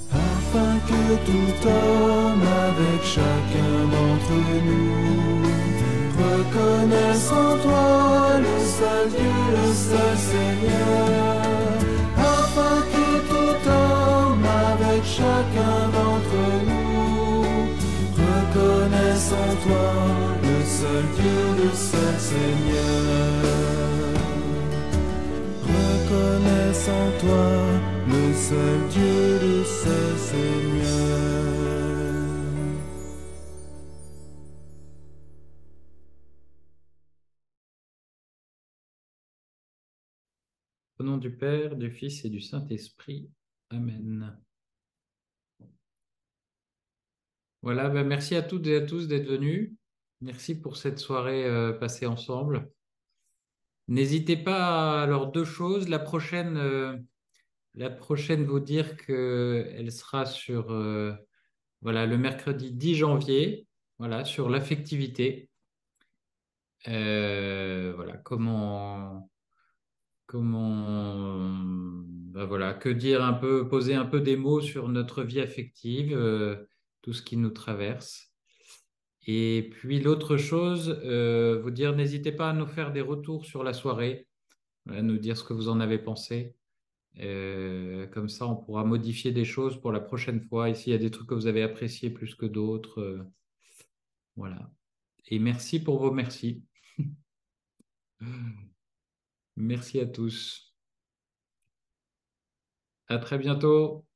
Afin que tout homme avec chacun d'entre nous reconnaisse en toi le seul Dieu, le seul Seigneur. Afin que tout homme avec chacun d'entre nous reconnaisse en toi le seul Dieu, le seul Seigneur. Reconnaisse en toi le seul Dieu, le seul Seigneur. Au nom du Père, du Fils et du Saint-Esprit. Amen. Voilà, ben merci à toutes et à tous d'être venus. Merci pour cette soirée passée ensemble. N'hésitez pas à alors deux choses. La prochaine, vous dire qu'elle sera sur voilà, le mercredi 10 janvier, voilà, sur l'affectivité. Voilà, ben voilà, que dire un peu, poser un peu des mots sur notre vie affective, tout ce qui nous traverse. Et puis l'autre chose, vous dire, n'hésitez pas à nous faire des retours sur la soirée, à nous dire ce que vous en avez pensé. Comme ça, on pourra modifier des choses pour la prochaine fois. Et s'il y a des trucs que vous avez appréciés plus que d'autres, voilà. Et merci pour vos merci. Merci à tous. À très bientôt.